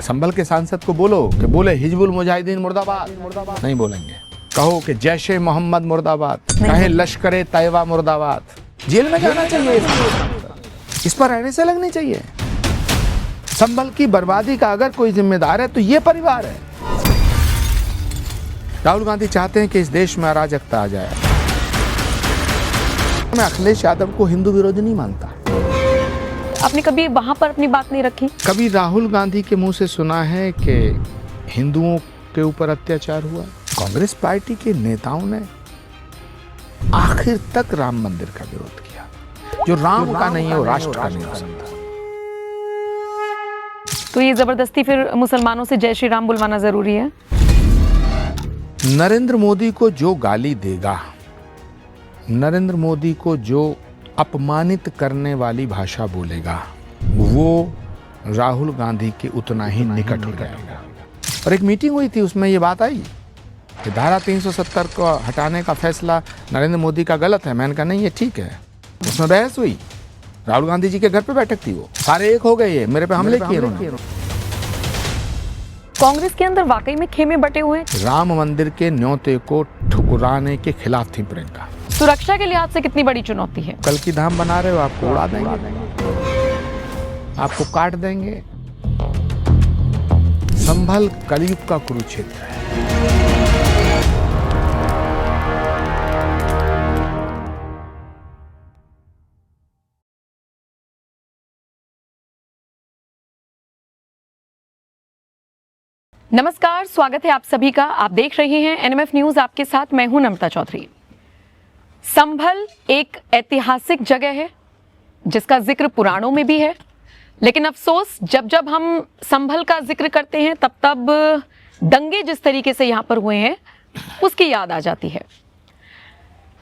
संभल के सांसद को बोलो कि बोले हिजबुल मुजाहिदीन मुर्दाबाद, नहीं बोलेंगे। कहो कि जैशे मोहम्मद मुर्दाबाद, कहे लश्करे तैयबा मुर्दाबाद। जेल में जाना चाहिए, इस पर रहने से लगनी चाहिए। संभल की बर्बादी का अगर कोई जिम्मेदार है तो ये परिवार है। राहुल गांधी चाहते हैं कि इस देश में अराजकता आ जाए। मैं अखिलेश यादव को हिंदू विरोधी नहीं मानता। आपने कभी वहां पर अपनी बात नहीं रखी? कभी राहुल गांधी के मुंह से सुना है कि हिंदुओं के ऊपर अत्याचार हुआ? कांग्रेस पार्टी के नेताओं ने आखिर तक राम मंदिर का विरोध किया। जो राम का नहीं है वो राष्ट्र का नहीं हो सकता। तो ये जबरदस्ती फिर मुसलमानों से जय श्री राम बुलवाना जरूरी है? नरेंद्र मोदी को जो गाली देगा, नरेंद्र मोदी को जो अपमानित करने वाली भाषा बोलेगा, वो राहुल गांधी के उतना ही निकट हो जाएगा। और एक मीटिंग हुई थी, उसमें ये बात आई कि धारा 370 को हटाने का फैसला नरेंद्र मोदी का गलत है। मैंने कहा नहीं, ये ठीक है। उसमें बहस हुई। राहुल गांधी जी के घर पे बैठक थी, वो सारे एक हो गए। ये मेरे पे हमले किए उन्होंने। कांग्रेस के अंदर वाकई में खेमे बटे हुए हैं। राम मंदिर के न्योते को ठुकराने के खिलाफ थी प्रियंका। सुरक्षा के लिहाज से कितनी बड़ी चुनौती है? कल की धाम बना रहे हो, आपको उड़ा देंगे, आपको काट देंगे। संभल कलयुग का कुरुक्षेत्र है। नमस्कार, स्वागत है आप सभी का। आप देख रहे हैं एनएमएफ न्यूज, आपके साथ मैं हूं नम्रता चौधरी। संभल एक ऐतिहासिक जगह है जिसका जिक्र पुराणों में भी है, लेकिन अफसोस जब जब हम संभल का जिक्र करते हैं तब तब दंगे जिस तरीके से यहाँ पर हुए हैं उसकी याद आ जाती है।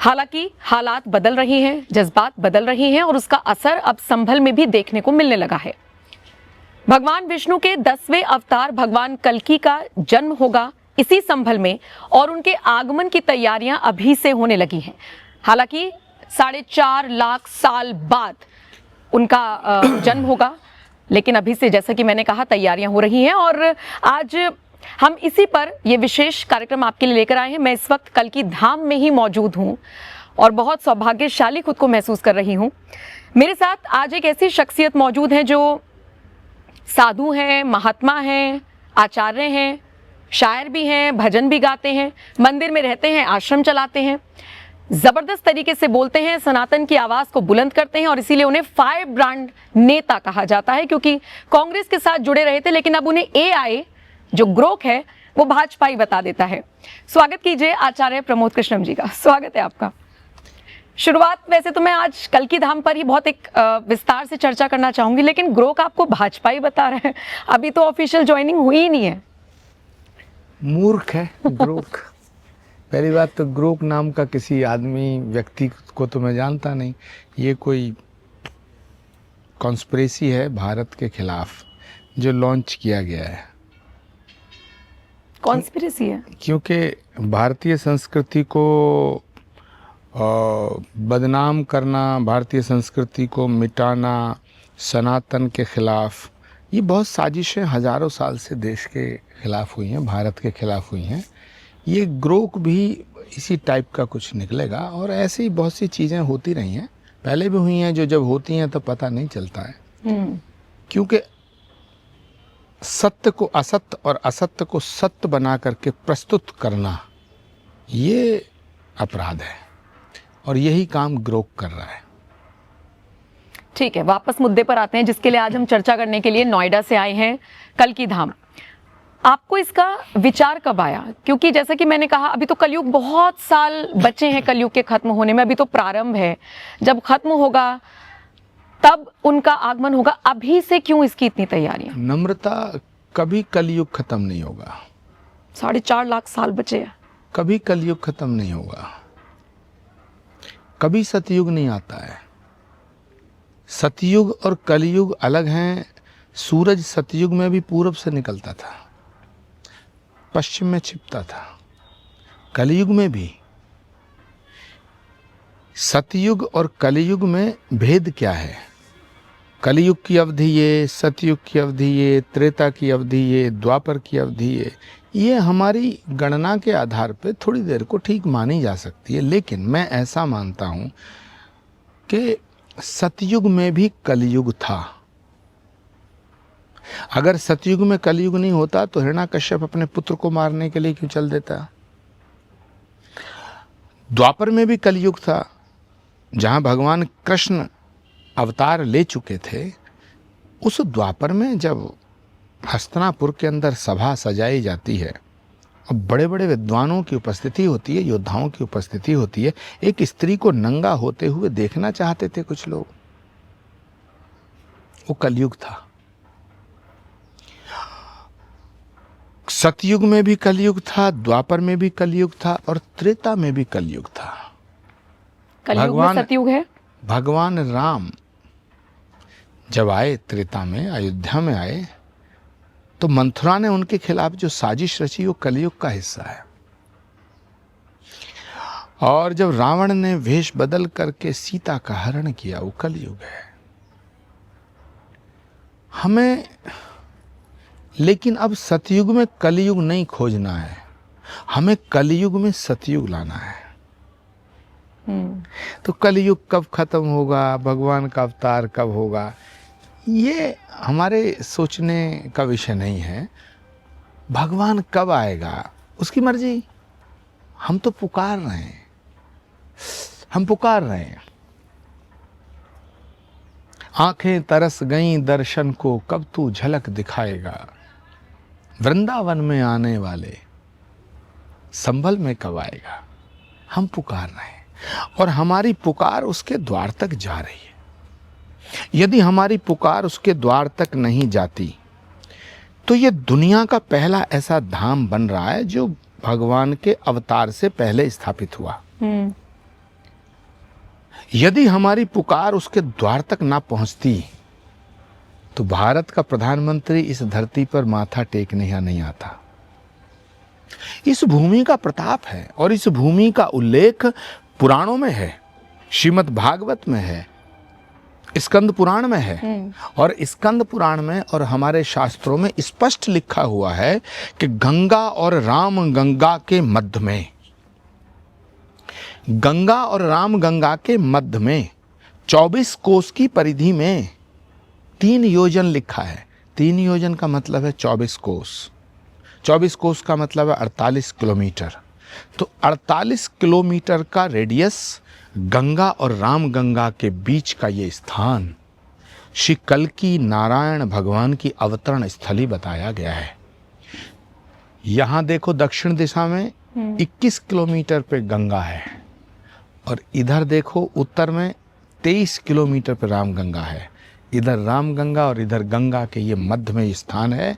हालांकि हालात बदल रही हैं, जज्बात बदल रही हैं और उसका असर अब संभल में भी देखने को मिलने लगा है। भगवान विष्णु के 10वें अवतार भगवान कल्कि का जन्म होगा इसी संभल में और उनके आगमन की तैयारियां अभी से होने लगी हैं। हालांकि 4.5 लाख साल बाद उनका जन्म होगा, लेकिन अभी से जैसा कि मैंने कहा तैयारियां हो रही हैं और आज हम इसी पर यह विशेष कार्यक्रम आपके लिए लेकर आए हैं। मैं इस वक्त कल्कि धाम में ही मौजूद हूं और बहुत सौभाग्यशाली खुद को महसूस कर रही हूं। मेरे साथ आज एक ऐसी शख्सियत मौजूद है जो साधु हैं, महात्मा हैं, आचार्य हैं, शायर भी हैं, भजन भी गाते हैं, मंदिर में रहते हैं, आश्रम चलाते हैं, जबरदस्त तरीके से बोलते हैं, सनातन की आवाज को बुलंद करते हैं और इसीलिए उन्हें फायर ब्रांड नेता कहा जाता है, क्योंकि कांग्रेस के साथ जुड़े रहे थे लेकिन अब उन्हें एआई जो ग्रोक है वो भाजपा ही बता देता है। स्वागत कीजिए आचार्य प्रमोद कृष्णम जी का। स्वागत है आपका। शुरुआत वैसे तो मैं आज कल्कि धाम पर ही बहुत एक विस्तार से चर्चा करना चाहूंगी, लेकिन ग्रोक आपको भाजपा ही बता रहे हैं। अभी तो ऑफिशियल ज्वाइनिंग हुई ही नहीं है। मूर्ख है ग्रोक। पहली बात तो ग्रोक नाम का किसी आदमी व्यक्ति को तो मैं जानता नहीं। ये कोई कॉन्स्पिरेसी है भारत के खिलाफ जो लॉन्च किया गया है। कॉन्स्पिरेसी है क्योंकि भारतीय संस्कृति को बदनाम करना, भारतीय संस्कृति को मिटाना, सनातन के खिलाफ, ये बहुत साजिशें हजारों साल से देश के खिलाफ हुई हैं, भारत के खिलाफ हुई हैं। ये ग्रोक भी इसी टाइप का कुछ निकलेगा और ऐसे ही बहुत सी चीज़ें होती रही हैं, पहले भी हुई हैं, जो जब होती हैं तो पता नहीं चलता है। क्योंकि सत्य को असत्य और असत्य को सत्य बना करके प्रस्तुत करना ये अपराध है और यही काम ग्रोक कर रहा है। ठीक है, वापस मुद्दे पर आते हैं जिसके लिए आज हम चर्चा करने के लिए नोएडा से आए हैं, कल्कि धाम। आपको इसका विचार कब आया? क्योंकि जैसा कि मैंने कहा अभी तो कलयुग, बहुत साल बचे हैं कलयुग के खत्म होने में, अभी तो प्रारंभ है। जब खत्म होगा तब उनका आगमन होगा। अभी से क्यों इसकी इतनी तैयारियां? नम्रता, कभी कलयुग खत्म नहीं होगा। 4.5 लाख साल बचे हैं। कभी कलयुग खत्म नहीं होगा। कभी सतयुग नहीं आता है। सतयुग और कलयुग अलग हैं। सूरज सतयुग में भी पूरब से निकलता था, पश्चिम में छिपता था। कलयुग में भी। सतयुग और कलयुग में भेद क्या है? कलयुग की अवधि ये, सतयुग की अवधि ये, त्रेता की अवधि ये, द्वापर की अवधि ये हमारी गणना के आधार पे थोड़ी देर को ठीक मानी जा सकती है। लेकिन मैं ऐसा मानता हूं कि सतयुग में भी कलयुग था। अगर सतयुग में कलयुग नहीं होता तो हिरण्याकश्यप अपने पुत्र को मारने के लिए क्यों चल देता? द्वापर में भी कलयुग था, जहां भगवान कृष्ण अवतार ले चुके थे। उस द्वापर में जब हस्तिनापुर के अंदर सभा सजाई जाती है और बड़े बड़े विद्वानों की उपस्थिति होती है, योद्धाओं की उपस्थिति होती है, एक स्त्री को नंगा होते हुए देखना चाहते थे कुछ लोग। वो कलयुग था। सतयुग में भी कलयुग था, द्वापर में भी कलयुग था और त्रेता में भी कलयुग था। कलयुग में सतयुग है। भगवान राम जब आए त्रेता में, अयोध्या में आए, तो मंथुरा ने उनके खिलाफ जो साजिश रची वो कलयुग का हिस्सा है। और जब रावण ने वेश बदल करके सीता का हरण किया वो कलयुग है। हमें लेकिन अब सतयुग में कलयुग नहीं खोजना है, हमें कलयुग में सतयुग लाना है। तो कलयुग कब खत्म होगा, भगवान का अवतार कब होगा, ये हमारे सोचने का विषय नहीं है। भगवान कब आएगा उसकी मर्जी। हम तो पुकार रहे हैं, हम पुकार रहे हैं। आंखें तरस गईं दर्शन को, कब तू झलक दिखाएगा। वृंदावन में आने वाले संभल में कब आएगा। हम पुकार रहे हैं और हमारी पुकार उसके द्वार तक जा रही है। यदि हमारी पुकार उसके द्वार तक नहीं जाती तो ये दुनिया का पहला ऐसा धाम बन रहा है जो भगवान के अवतार से पहले स्थापित हुआ। यदि हमारी पुकार उसके द्वार तक ना पहुंचती तो भारत का प्रधानमंत्री इस धरती पर माथा टेकने यहाँ नहीं आता। इस भूमि का प्रताप है और इस भूमि का उल्लेख पुराणों में है, श्रीमद् भागवत में है, स्कंद पुराण में है। और स्कंद पुराण में और हमारे शास्त्रों में स्पष्ट लिखा हुआ है कि गंगा और राम गंगा के मध्य में, गंगा और राम गंगा के मध्य में 24 कोस की परिधि में 3 योजन लिखा है। 3 योजन का मतलब है 24 कोस। 24 कोस का मतलब है 48 किलोमीटर। तो 48 किलोमीटर का रेडियस गंगा और राम गंगा के बीच का ये स्थान श्री कल्कि नारायण भगवान की अवतरण स्थली बताया गया है। यहां देखो दक्षिण दिशा में 21 किलोमीटर पे गंगा है और इधर देखो उत्तर में 23 किलोमीटर पे राम गंगा है। इधर राम गंगा और इधर गंगा के ये मध्य में स्थान है।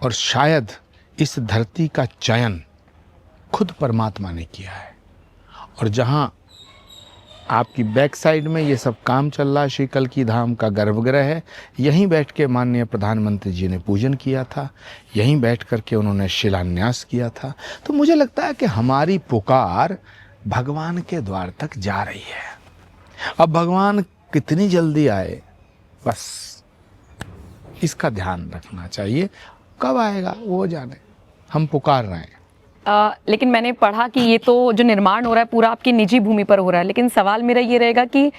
और शायद इस धरती का चयन खुद परमात्मा ने किया है। और जहां आपकी बैक साइड में ये सब काम चल रहा है, श्री कल्कि धाम का गर्भगृह है, यहीं बैठ के माननीय प्रधानमंत्री जी ने पूजन किया था, यहीं बैठ करके उन्होंने शिलान्यास किया था। तो मुझे लगता है कि हमारी पुकार भगवान के द्वार तक जा रही है। अब भगवान कितनी जल्दी आए, बस इसका ध्यान रखना चाहिए। कब आएगा वो जाने, हम पुकार रहे हैं। लेकिन मैंने पढ़ा कि ये तो जो निर्माण हो रहा है पूरा आपकी निजी भूमि पर हो रहा है। लेकिन सवाल मेरा ये रहेगा कि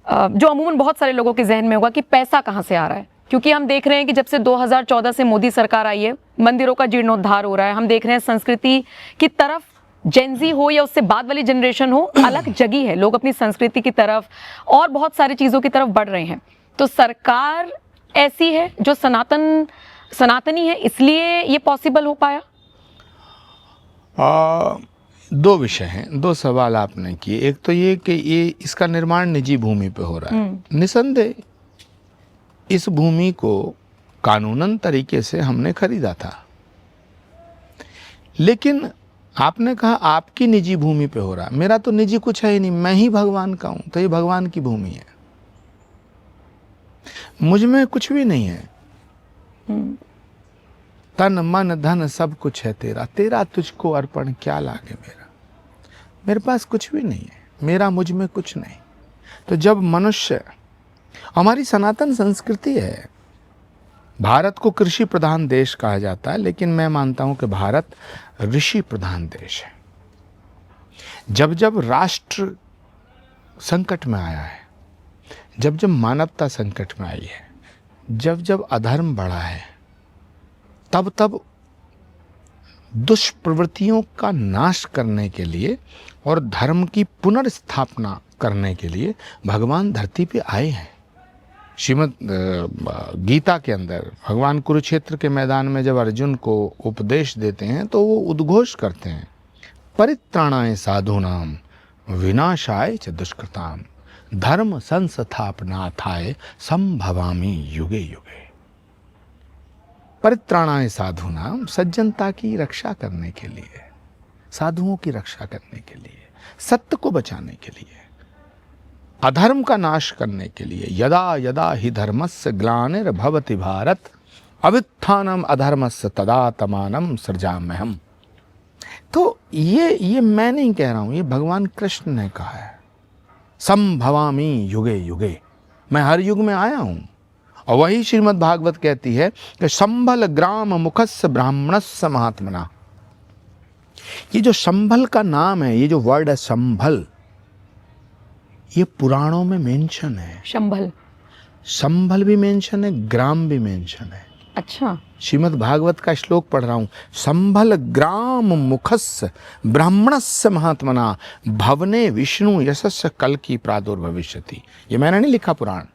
जो अमूमन बहुत सारे लोगों के जहन में होगा कि पैसा कहाँ से आ रहा है, क्योंकि हम देख रहे हैं कि जब से 2014 से मोदी सरकार आई है, मंदिरों का जीर्णोद्धार हो रहा है। हम देख रहे हैं संस्कृति की तरफ जेनजी हो या उससे बाद वाली जनरेशन हो, अलग जगी है। लोग अपनी संस्कृति की तरफ और बहुत सारी चीज़ों की तरफ बढ़ रहे हैं। तो सरकार ऐसी है जो सनातनी है, इसलिए ये पॉसिबल हो पाया। 2 विषय हैं, 2 सवाल आपने किए। एक तो ये कि ये इसका निर्माण निजी भूमि पे हो रहा है। निसंदेह इस भूमि को कानूनन तरीके से हमने खरीदा था, लेकिन आपने कहा आपकी निजी भूमि पे हो रहा है। मेरा तो निजी कुछ है ही नहीं, मैं ही भगवान का हूं, तो ये भगवान की भूमि है, मुझ में कुछ भी नहीं है। तन मन धन सब कुछ है तेरा, तेरा तुझको अर्पण क्या लागे मेरा। मेरे पास कुछ भी नहीं है, मेरा मुझ में कुछ नहीं। तो जब मनुष्य हमारी सनातन संस्कृति है। भारत को कृषि प्रधान देश कहा जाता है, लेकिन मैं मानता हूं कि भारत ऋषि प्रधान देश है। जब जब राष्ट्र संकट में आया है, जब जब मानवता संकट में आई है, जब जब अधर्म बढ़ा है, तब तब दुष्प्रवृत्तियों का नाश करने के लिए और धर्म की पुनर्स्थापना करने के लिए भगवान धरती पे आए हैं। श्रीमद् गीता के अंदर भगवान कुरुक्षेत्र के मैदान में जब अर्जुन को उपदेश देते हैं तो वो उद्घोष करते हैं, परित्राणाय साधूनाम विनाशाय च दुष्कृताम धर्म संस्थापनार्थाय संभवामि युगे युगे। परित्राणाय साधूनाम, सज्जनता की रक्षा करने के लिए, साधुओं की रक्षा करने के लिए, सत्य को बचाने के लिए, अधर्म का नाश करने के लिए। यदा यदा हि धर्मस्य ग्लानिर्भवति भारत अभ्युत्थानम अधर्मस्य तदात्मानं सृजाम्यहम्। तो ये मैं नहीं कह रहा हूं, ये भगवान कृष्ण ने कहा है। संभवामि युगे युगे, मैं हर युग में आया हूं। और वही श्रीमद् भागवत कहती है कि संभल ग्राम मुखस्य ब्राह्मणस्य महात्मना। ये जो संभल का नाम है, ये जो वर्ड है संभल, ये पुराणों में मेंशन है। संभल भी मेंशन है, ग्राम भी मेंशन है। अच्छा, श्रीमद् भागवत का श्लोक पढ़ रहा हूं। संभल ग्राम मुखस्य ब्राह्मणस्य महात्मना भवने विष्णु यशस्य कल की प्रादुर्भविष्यति। ये मैंने नहीं लिखा, पुराण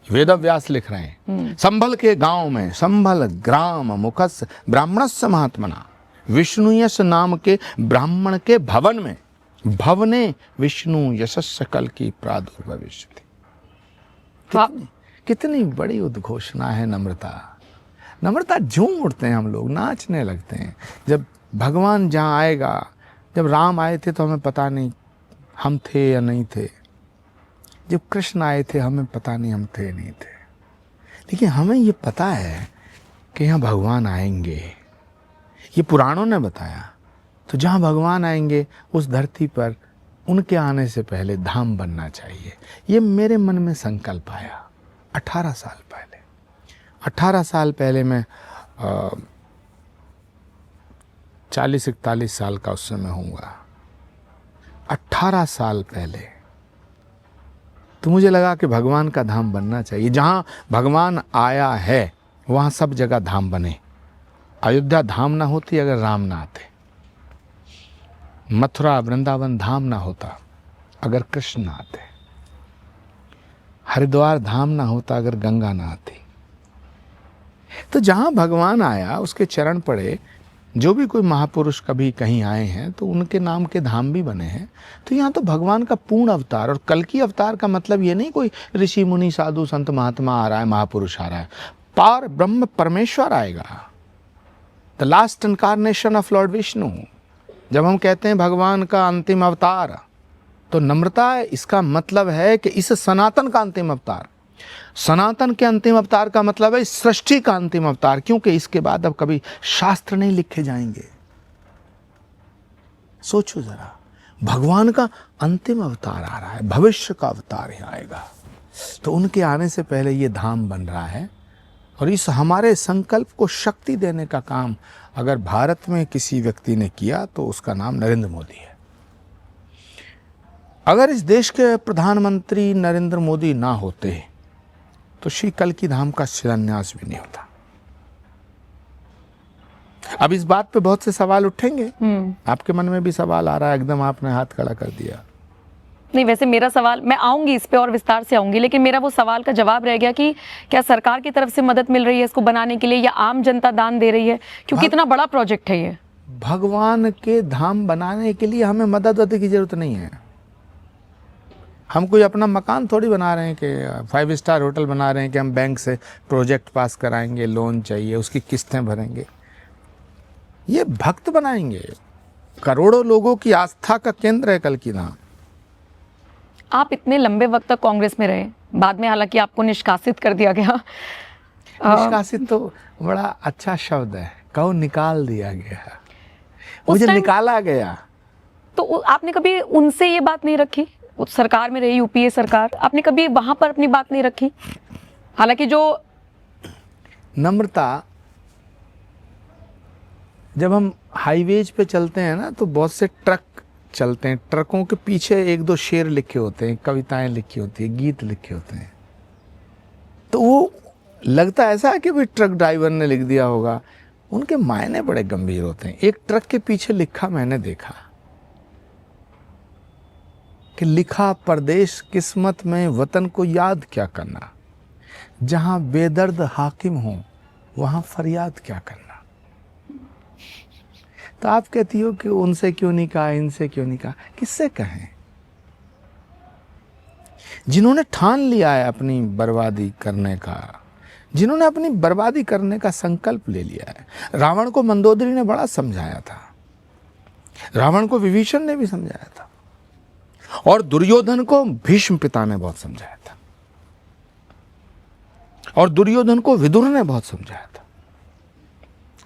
वेद व्यास लिख रहे हैं। संभल के गांव में, संभल ग्राम मुखस्य ब्राह्मणस्य महात्मना, विष्णु यश नाम के ब्राह्मण के भवन में, भवने विष्णु यशस्य कल की प्रादुर्भविष्यति। कितनी बड़ी उद्घोषणा है। नम्रता झूम उठते हैं हम लोग, नाचने लगते हैं। जब भगवान जहाँ आएगा, जब राम आए थे तो हमें पता नहीं हम थे या नहीं थे। जब कृष्ण आए थे हमें पता नहीं हम थे नहीं थे। लेकिन हमें ये पता है कि यहाँ भगवान आएंगे, ये पुराणों ने बताया। तो जहाँ भगवान आएंगे उस धरती पर उनके आने से पहले धाम बनना चाहिए। ये मेरे मन में संकल्प आया 18 साल पहले। 18 साल पहले मैं 40-41 साल का उस समय होऊंगा। 18 साल पहले तो मुझे लगा कि भगवान का धाम बनना चाहिए। जहाँ भगवान आया है वहाँ सब जगह धाम बने। अयोध्या धाम ना होती अगर राम ना आते, मथुरा वृंदावन धाम ना होता अगर कृष्ण ना आते, हरिद्वार धाम ना होता अगर गंगा ना आती। तो जहाँ भगवान आया उसके चरण पड़े, जो भी कोई महापुरुष कभी कहीं आए हैं तो उनके नाम के धाम भी बने हैं। तो यहाँ तो भगवान का पूर्ण अवतार, और कल की अवतार का मतलब ये नहीं कोई ऋषि मुनि साधु संत महात्मा आ रहा है, महापुरुष आ रहा है। पार ब्रह्म परमेश्वर आएगा, the last incarnation of Lord Vishnu. जब हम कहते हैं भगवान का अंतिम अवतार, तो नम्रता इसका मतलब है कि इस सनातन का अंतिम अवतार। सनातन के अंतिम अवतार का मतलब है इस सृष्टि का अंतिम अवतार, क्योंकि इसके बाद अब कभी शास्त्र नहीं लिखे जाएंगे। सोचो जरा, भगवान का अंतिम अवतार आ रहा है, भविष्य का अवतार ही आएगा। तो उनके आने से पहले ये धाम बन रहा है। और इस हमारे संकल्प को शक्ति देने का काम अगर भारत में किसी व्यक्ति ने किया तो उसका नाम नरेंद्र मोदी है। अगर इस देश के प्रधानमंत्री नरेंद्र मोदी ना होते तो श्री कल्की धाम का शिलान्यास भी नहीं होता। अब इस बात पे बहुत से सवाल उठेंगे। आपके मन में भी सवाल आ रहा है, एकदम आपने हाथ खड़ा कर दिया। नहीं, वैसे मेरा सवाल, मैं आऊंगी इस पे और विस्तार से आऊंगी, लेकिन मेरा वो सवाल का जवाब रह गया कि क्या सरकार की तरफ से मदद मिल रही है इसको बनाने के लिए, या आम जनता दान दे रही है? क्योंकि इतना बड़ा प्रोजेक्ट है ये। भगवान के धाम बनाने के लिए हमें मदद की जरूरत नहीं है। हम कोई अपना मकान थोड़ी बना रहे हैं कि 5 स्टार होटल बना रहे हैं कि हम बैंक से प्रोजेक्ट पास कराएंगे, लोन चाहिए, उसकी किस्तें भरेंगे। ये भक्त बनाएंगे। करोड़ों लोगों की आस्था का केंद्र है कल्की धाम। आप इतने लंबे वक्त तक कांग्रेस में रहे, बाद में हालांकि आपको निष्कासित कर दिया गया। निष्कासित तो बड़ा अच्छा शब्द है, कहो निकाल दिया गया, मुझे निकाला गया। तो आपने कभी उनसे ये बात नहीं रखी उस सरकार में रही, यूपीए सरकार, आपने कभी वहां पर अपनी बात नहीं रखी? हालांकि जो नम्रता, जब हम हाईवेज पे चलते हैं ना तो बहुत से ट्रक चलते हैं, ट्रकों के पीछे एक दो शेर लिखे होते हैं, कविताएं लिखी होती है, गीत लिखे होते हैं, तो वो लगता ऐसा है कि भाई ट्रक ड्राइवर ने लिख दिया होगा। उनके मायने बड़े गंभीर होते हैं। एक ट्रक के पीछे लिखा मैंने देखा कि लिखा परदेश किस्मत में वतन को याद क्या करना, जहां बेदर्द हाकिम हो वहां फरियाद क्या करना। तो आप कहती हो कि उनसे क्यों नहीं कहा, इनसे क्यों नहीं कहा, किससे कहें? जिन्होंने ठान लिया है अपनी बर्बादी करने का, जिन्होंने अपनी बर्बादी करने का संकल्प ले लिया है। रावण को मंदोदरी ने बड़ा समझाया था, रावण को विभीषण ने भी समझाया था, और दुर्योधन को भीष्म पिता ने बहुत समझाया था, और दुर्योधन को विदुर ने बहुत समझाया था,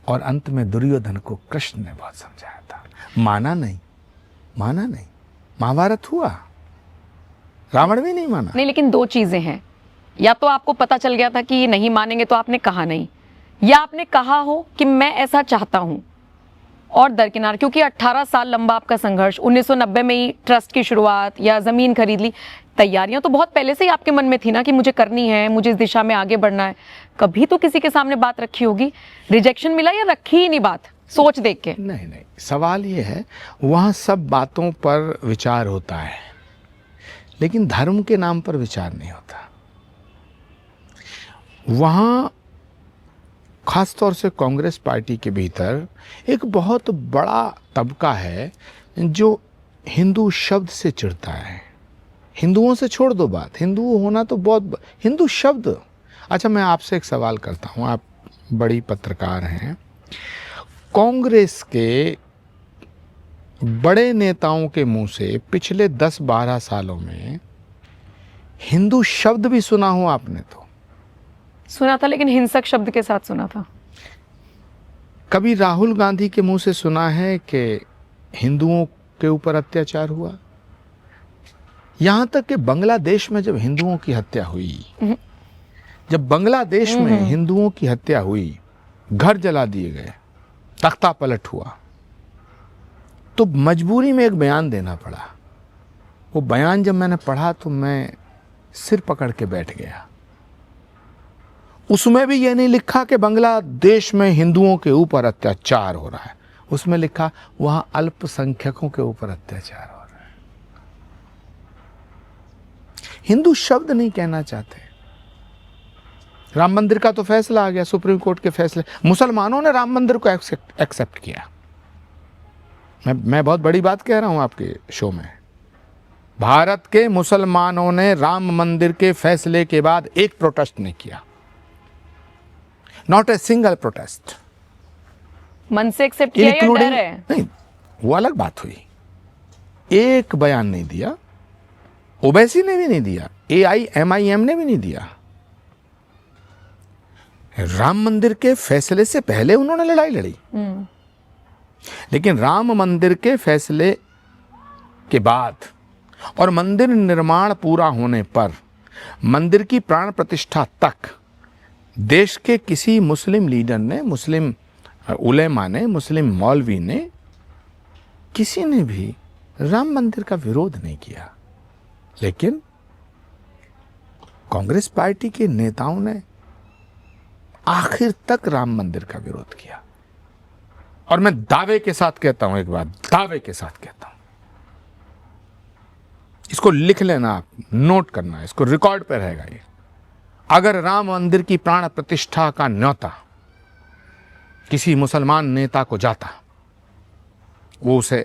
और अंत में दुर्योधन को कृष्ण ने बहुत समझाया था। माना नहीं, माना नहीं। महाभारत हुआ, रावण भी नहीं माना। नहीं, लेकिन दो चीजें हैं, या तो आपको पता चल गया था कि ये नहीं मानेंगे तो आपने कहा नहीं, या आपने कहा हो कि मैं ऐसा चाहता हूं और दरकिनार। क्योंकि 18 साल लंबा आपका संघर्ष, 1990 में ही ट्रस्ट की शुरुआत या जमीन खरीद ली, तैयारियां तो बहुत पहले से ही आपके मन में थी ना कि मुझे करनी है, मुझे इस दिशा में आगे बढ़ना है। कभी तो किसी के सामने बात रखी होगी, रिजेक्शन मिला या रखी ही नहीं बात सोच देख के? नहीं नहीं, सवाल ये है, वहाँ सब बातों पर विचार होता है, लेकिन धर्म के नाम पर विचार नहीं होता। वहाँ खासतौर से कांग्रेस पार्टी के भीतर एक बहुत बड़ा तबका है जो हिंदू शब्द से चिढ़ता है। हिंदुओं से छोड़ दो बात, हिंदू होना तो बहुत, हिंदू शब्द। अच्छा, मैं आपसे एक सवाल करता हूँ, आप बड़ी पत्रकार हैं। कांग्रेस के बड़े नेताओं के मुंह से पिछले 10-12 सालों में हिंदू शब्द भी सुना हो आपने? तो सुना था, लेकिन हिंसक शब्द के साथ सुना था। कभी राहुल गांधी के मुंह से सुना है कि हिंदुओं के ऊपर अत्याचार हुआ? यहां तक कि बांग्लादेश में जब हिंदुओं की हत्या हुई, जब बांग्लादेश में हिंदुओं की हत्या हुई, घर जला दिए गए, तख्ता पलट हुआ, तो मजबूरी में एक बयान देना पड़ा। वो बयान जब मैंने पढ़ा तो मैं सिर पकड़ के बैठ गया। उसमें भी ये नहीं लिखा कि बांग्लादेश में हिंदुओं के ऊपर अत्याचार हो रहा है, उसमें लिखा वहां अल्पसंख्यकों के ऊपर अत्याचार हो रहा है। हिंदू शब्द नहीं कहना चाहते। राम मंदिर का तो फैसला आ गया, सुप्रीम कोर्ट के फैसले, मुसलमानों ने राम मंदिर को एक्सेप्ट किया। मैं बहुत बड़ी बात कह रहा हूं आपके शो में। भारत के मुसलमानों ने राम मंदिर के फैसले के बाद एक प्रोटेस्ट नहीं किया, नॉट ए सिंगल प्रोटेस्ट। मन से एक्सेप्ट किया या डर है? नहीं, वो अलग बात हुई। एक बयान नहीं दिया, ओवैसी ने भी नहीं दिया, AIMIM ने भी नहीं दिया। राम मंदिर के फैसले से पहले उन्होंने लड़ाई लड़ी, लेकिन राम मंदिर के फैसले के बाद और मंदिर निर्माण पूरा होने पर, मंदिर की प्राण प्रतिष्ठा तक देश के किसी मुस्लिम लीडर ने, मुस्लिम उलेमा ने, मुस्लिम मौलवी ने, किसी ने भी राम मंदिर का विरोध नहीं किया। लेकिन कांग्रेस पार्टी के नेताओं ने आखिर तक राम मंदिर का विरोध किया। और मैं दावे के साथ कहता हूं, एक बात दावे के साथ कहता हूं, इसको लिख लेना, आप नोट करना, इसको रिकॉर्ड पे रहेगा ये। अगर राम मंदिर की प्राण प्रतिष्ठा का न्योता किसी मुसलमान नेता को जाता, वो उसे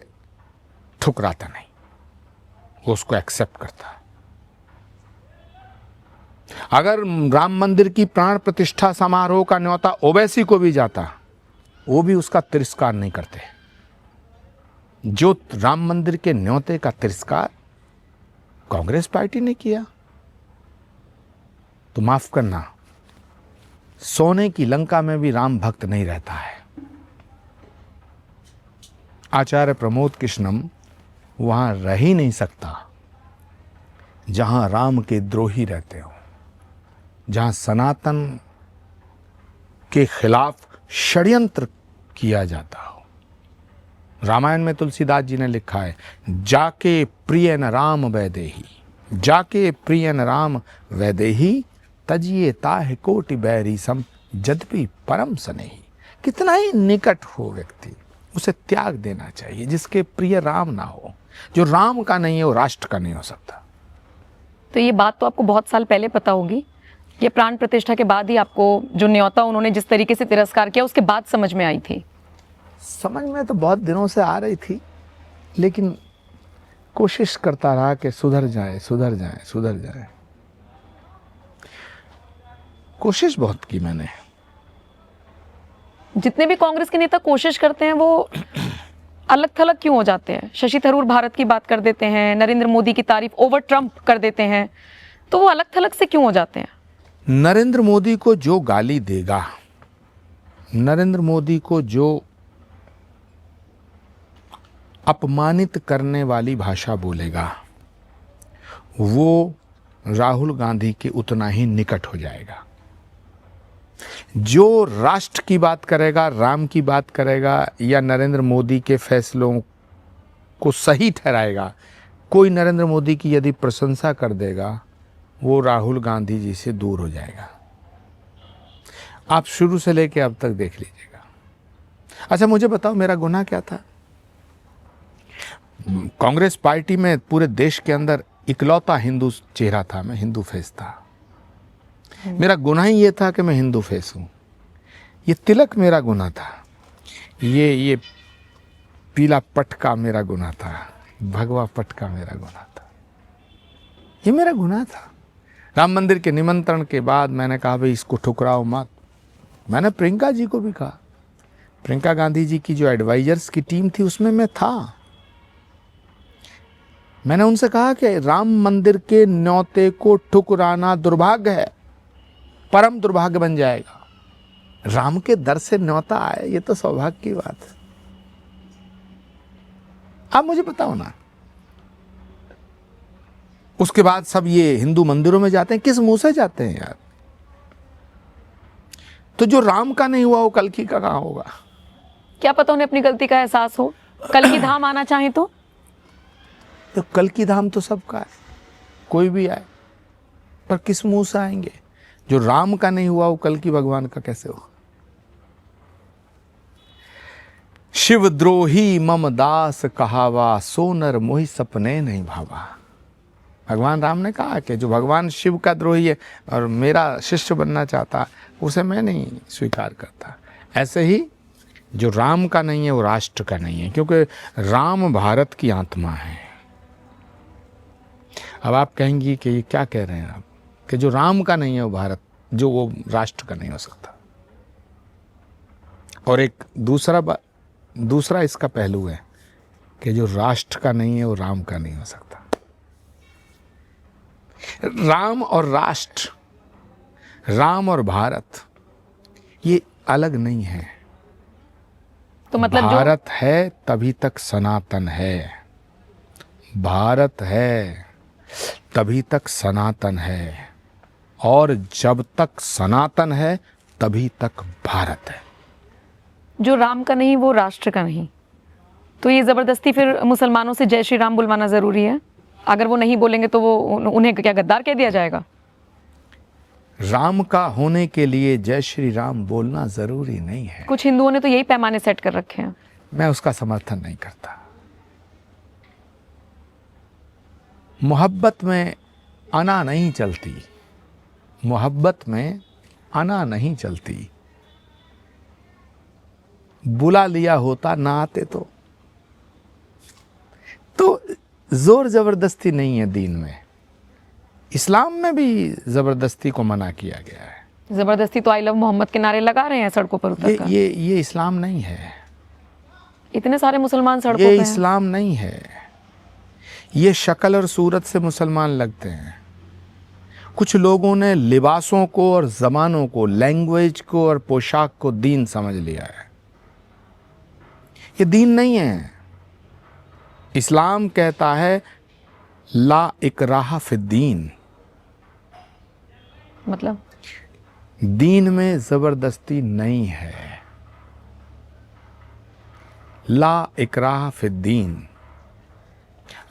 ठुकराता नहीं, वो उसको एक्सेप्ट करता। अगर राम मंदिर की प्राण प्रतिष्ठा समारोह का न्योता ओवैसी को भी जाता, वो भी उसका तिरस्कार नहीं करते। जो राम मंदिर के न्योते का तिरस्कार कांग्रेस पार्टी ने किया, तो माफ करना, सोने की लंका में भी राम भक्त नहीं रहता है। आचार्य प्रमोद कृष्णम वहां रह ही नहीं सकता जहां राम के द्रोही रहते हो, जहां सनातन के खिलाफ षड्यंत्र किया जाता हो। रामायण में तुलसीदास जी ने लिखा है, जाके प्रिय न राम वैदेही, जाके प्रिय न राम वैदेही, तजिए ताहि कोटि बैरी सम, यद्यपि परम स्नेही। कितना ही निकट हो व्यक्ति, उसे त्याग देना चाहिए। जिसके प्रिय राम ना हो, जो राम का नहीं है, वो राष्ट्र का नहीं हो सकता। तो ये बात तो आपको बहुत साल पहले पता होगी, ये प्राण प्रतिष्ठा के बाद ही आपको जो न्योता उन्होंने जिस तरीके से तिरस्कार किया उसके बाद समझ में आई थी? समझ में तो बहुत दिनों से आ रही थी, लेकिन कोशिश करता रहा कि सुधर जाए, सुधर जाए, सुधर जाए। कोशिश बहुत की मैंने। जितने भी कांग्रेस के नेता कोशिश करते हैं वो अलग थलग क्यों हो जाते हैं? शशि थरूर भारत की बात कर देते हैं, नरेंद्र मोदी की तारीफ ओवर ट्रंप कर देते हैं, तो वो अलग थलग से क्यों हो जाते हैं? नरेंद्र मोदी को जो गाली देगा, नरेंद्र मोदी को जो अपमानित करने वाली भाषा बोलेगा, वो राहुल गांधी के उतना ही निकट हो जाएगा। जो राष्ट्र की बात करेगा, राम की बात करेगा, या नरेंद्र मोदी के फैसलों को सही ठहराएगा, कोई नरेंद्र मोदी की यदि प्रशंसा कर देगा, वो राहुल गांधी जी से दूर हो जाएगा। आप शुरू से लेकर अब तक देख लीजिएगा। अच्छा, मुझे बताओ, मेरा गुनाह क्या था? कांग्रेस पार्टी में पूरे देश के अंदर इकलौता हिंदू चेहरा था, मैं हिंदू फेस था। मेरा गुनाह ही ये था कि मैं हिंदू फेस हूं। ये तिलक मेरा गुनाह था, ये पीला पटका मेरा गुनाह था, भगवा पटका मेरा गुनाह था, ये मेरा गुनाह था। राम मंदिर के निमंत्रण के बाद मैंने कहा, भाई इसको ठुकराओ मत। मैंने प्रियंका जी को भी कहा, प्रियंका गांधी जी की जो एडवाइजर्स की टीम थी उसमें मैं था। मैंने उनसे कहा कि राम मंदिर के न्योते को ठुकराना दुर्भाग्य है, परम दुर्भाग्य बन जाएगा। राम के दर से न्योता आए, ये तो सौभाग्य की बात है। आप मुझे बताओ ना, उसके बाद सब ये हिंदू मंदिरों में जाते हैं, किस मुंह से जाते हैं यार? तो जो राम का नहीं हुआ वो कल्कि का कहां होगा? क्या पता उन्हें अपनी गलती का एहसास हो, कल की धाम आना चाहे तो कल्कि धाम तो सबका है, कोई भी आए, पर किस मुंह से आएंगे? जो राम का नहीं हुआ वो कल्कि भगवान का कैसे हो? शिवद्रोही मम दास कहावा, सोनर मोहि सपने नहीं भावा। भगवान राम ने कहा कि जो भगवान शिव का द्रोही है और मेरा शिष्य बनना चाहता, उसे मैं नहीं स्वीकार करता। ऐसे ही जो राम का नहीं है वो राष्ट्र का नहीं है, क्योंकि राम भारत की आत्मा है। अब आप कहेंगी कि ये क्या कह रहे हैं आप, कि जो राम का नहीं है वो भारत, जो वो राष्ट्र का नहीं हो सकता। और एक दूसरा इसका पहलू है कि जो राष्ट्र का नहीं है वो राम का नहीं हो सकता। राम और राष्ट्र, राम और भारत, ये अलग नहीं है। तो मतलब भारत है तभी तक सनातन है, भारत है तभी तक सनातन है, और जब तक सनातन है तभी तक भारत है। जो राम का नहीं वो राष्ट्र का नहीं, तो ये जबरदस्ती फिर मुसलमानों से जय श्री राम बुलवाना जरूरी है? अगर वो नहीं बोलेंगे तो वो उन्हें क्या गद्दार कह दिया जाएगा? राम का होने के लिए जय श्री राम बोलना जरूरी नहीं है। कुछ हिंदुओं ने तो यही पैमाने सेट कर रखे हैं। मैं उसका समर्थन नहीं करता। मोहब्बत में अना नहीं चलती, मोहब्बत में अना नहीं चलती। बुला लिया होता ना आते तो जोर जबरदस्ती नहीं है दीन में। इस्लाम में भी जबरदस्ती को मना किया गया है। जबरदस्ती तो आई लव मोहम्मद के नारे लगा रहे हैं सड़कों पर उतर कर। ये इस्लाम नहीं है। इतने सारे मुसलमान सड़कों पे ये हैं। इस्लाम नहीं है। ये शक्ल और सूरत से मुसलमान लगते हैं। कुछ लोगों ने लिबासों को और जबानों को, लैंग्वेज को और पोशाक को दीन समझ लिया है। ये दीन नहीं है। इस्लाम कहता है ला इकराह फिद्दीन, मतलब दीन में जबरदस्ती नहीं है। ला इकराह फिद्दीन,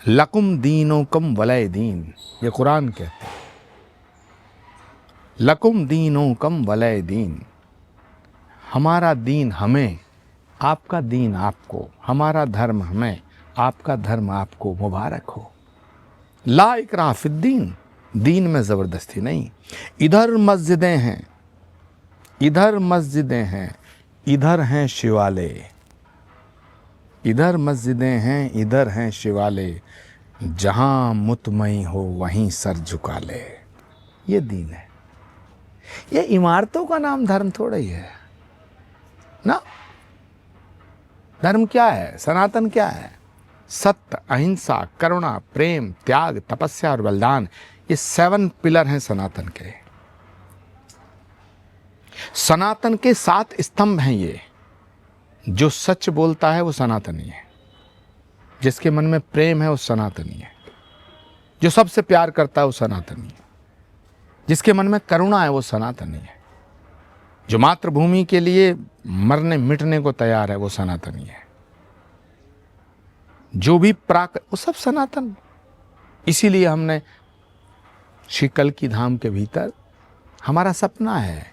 लकुम दीनुकुम वलय दीन, ये कुरान कहते हैं। लकुम दीनुकुम वलय दीन, हमारा दीन हमें, आपका दीन आपको, हमारा धर्म हमें, आपका धर्म आपको, मुबारक हो। ला इकराह फिद्दीन, दीन में ज़बरदस्ती नहीं। इधर मस्जिदें हैं, इधर मस्जिदें हैं, इधर हैं शिवालय, इधर मस्जिदें हैं, इधर हैं शिवालय, जहां मुतमई हो वहीं सर झुका ले। ये दीन है। ये इमारतों का नाम धर्म थोड़ा ही है ना। धर्म क्या है? सनातन क्या है? सत्य, अहिंसा, करुणा, प्रेम, त्याग, तपस्या और बलिदान, ये 7 पिलर हैं सनातन के। सनातन के 7 स्तंभ हैं ये। जो सच बोलता है वो सनातनी है, जिसके मन में प्रेम है वो सनातनी है, जो सबसे प्यार करता है वो सनातनी है, जिसके मन में करुणा है वो सनातनी है, जो मातृभूमि के लिए मरने मिटने को तैयार है वो सनातनी है, जो भी वो सब सनातन। इसीलिए हमने श्री कल्कि धाम के भीतर हमारा सपना है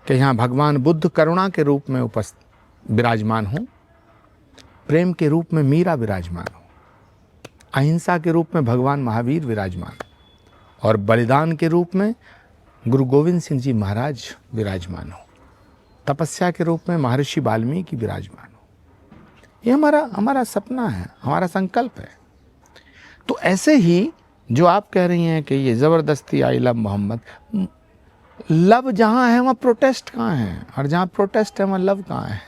कि यहाँ भगवान बुद्ध करुणा के रूप में विराजमान हो, प्रेम के रूप में मीरा विराजमान हो, अहिंसा के रूप में भगवान महावीर विराजमान हो, और बलिदान के रूप में गुरु गोविंद सिंह जी महाराज विराजमान हो, तपस्या के रूप में महर्षि वाल्मीकि विराजमान हो। ये हमारा सपना है, हमारा संकल्प है। तो ऐसे ही जो आप कह रही हैं कि ये ज़बरदस्ती आई लव मोहम्मद, लव जहाँ है वहाँ प्रोटेस्ट कहाँ है, और जहाँ प्रोटेस्ट है वहाँ लव कहाँ है?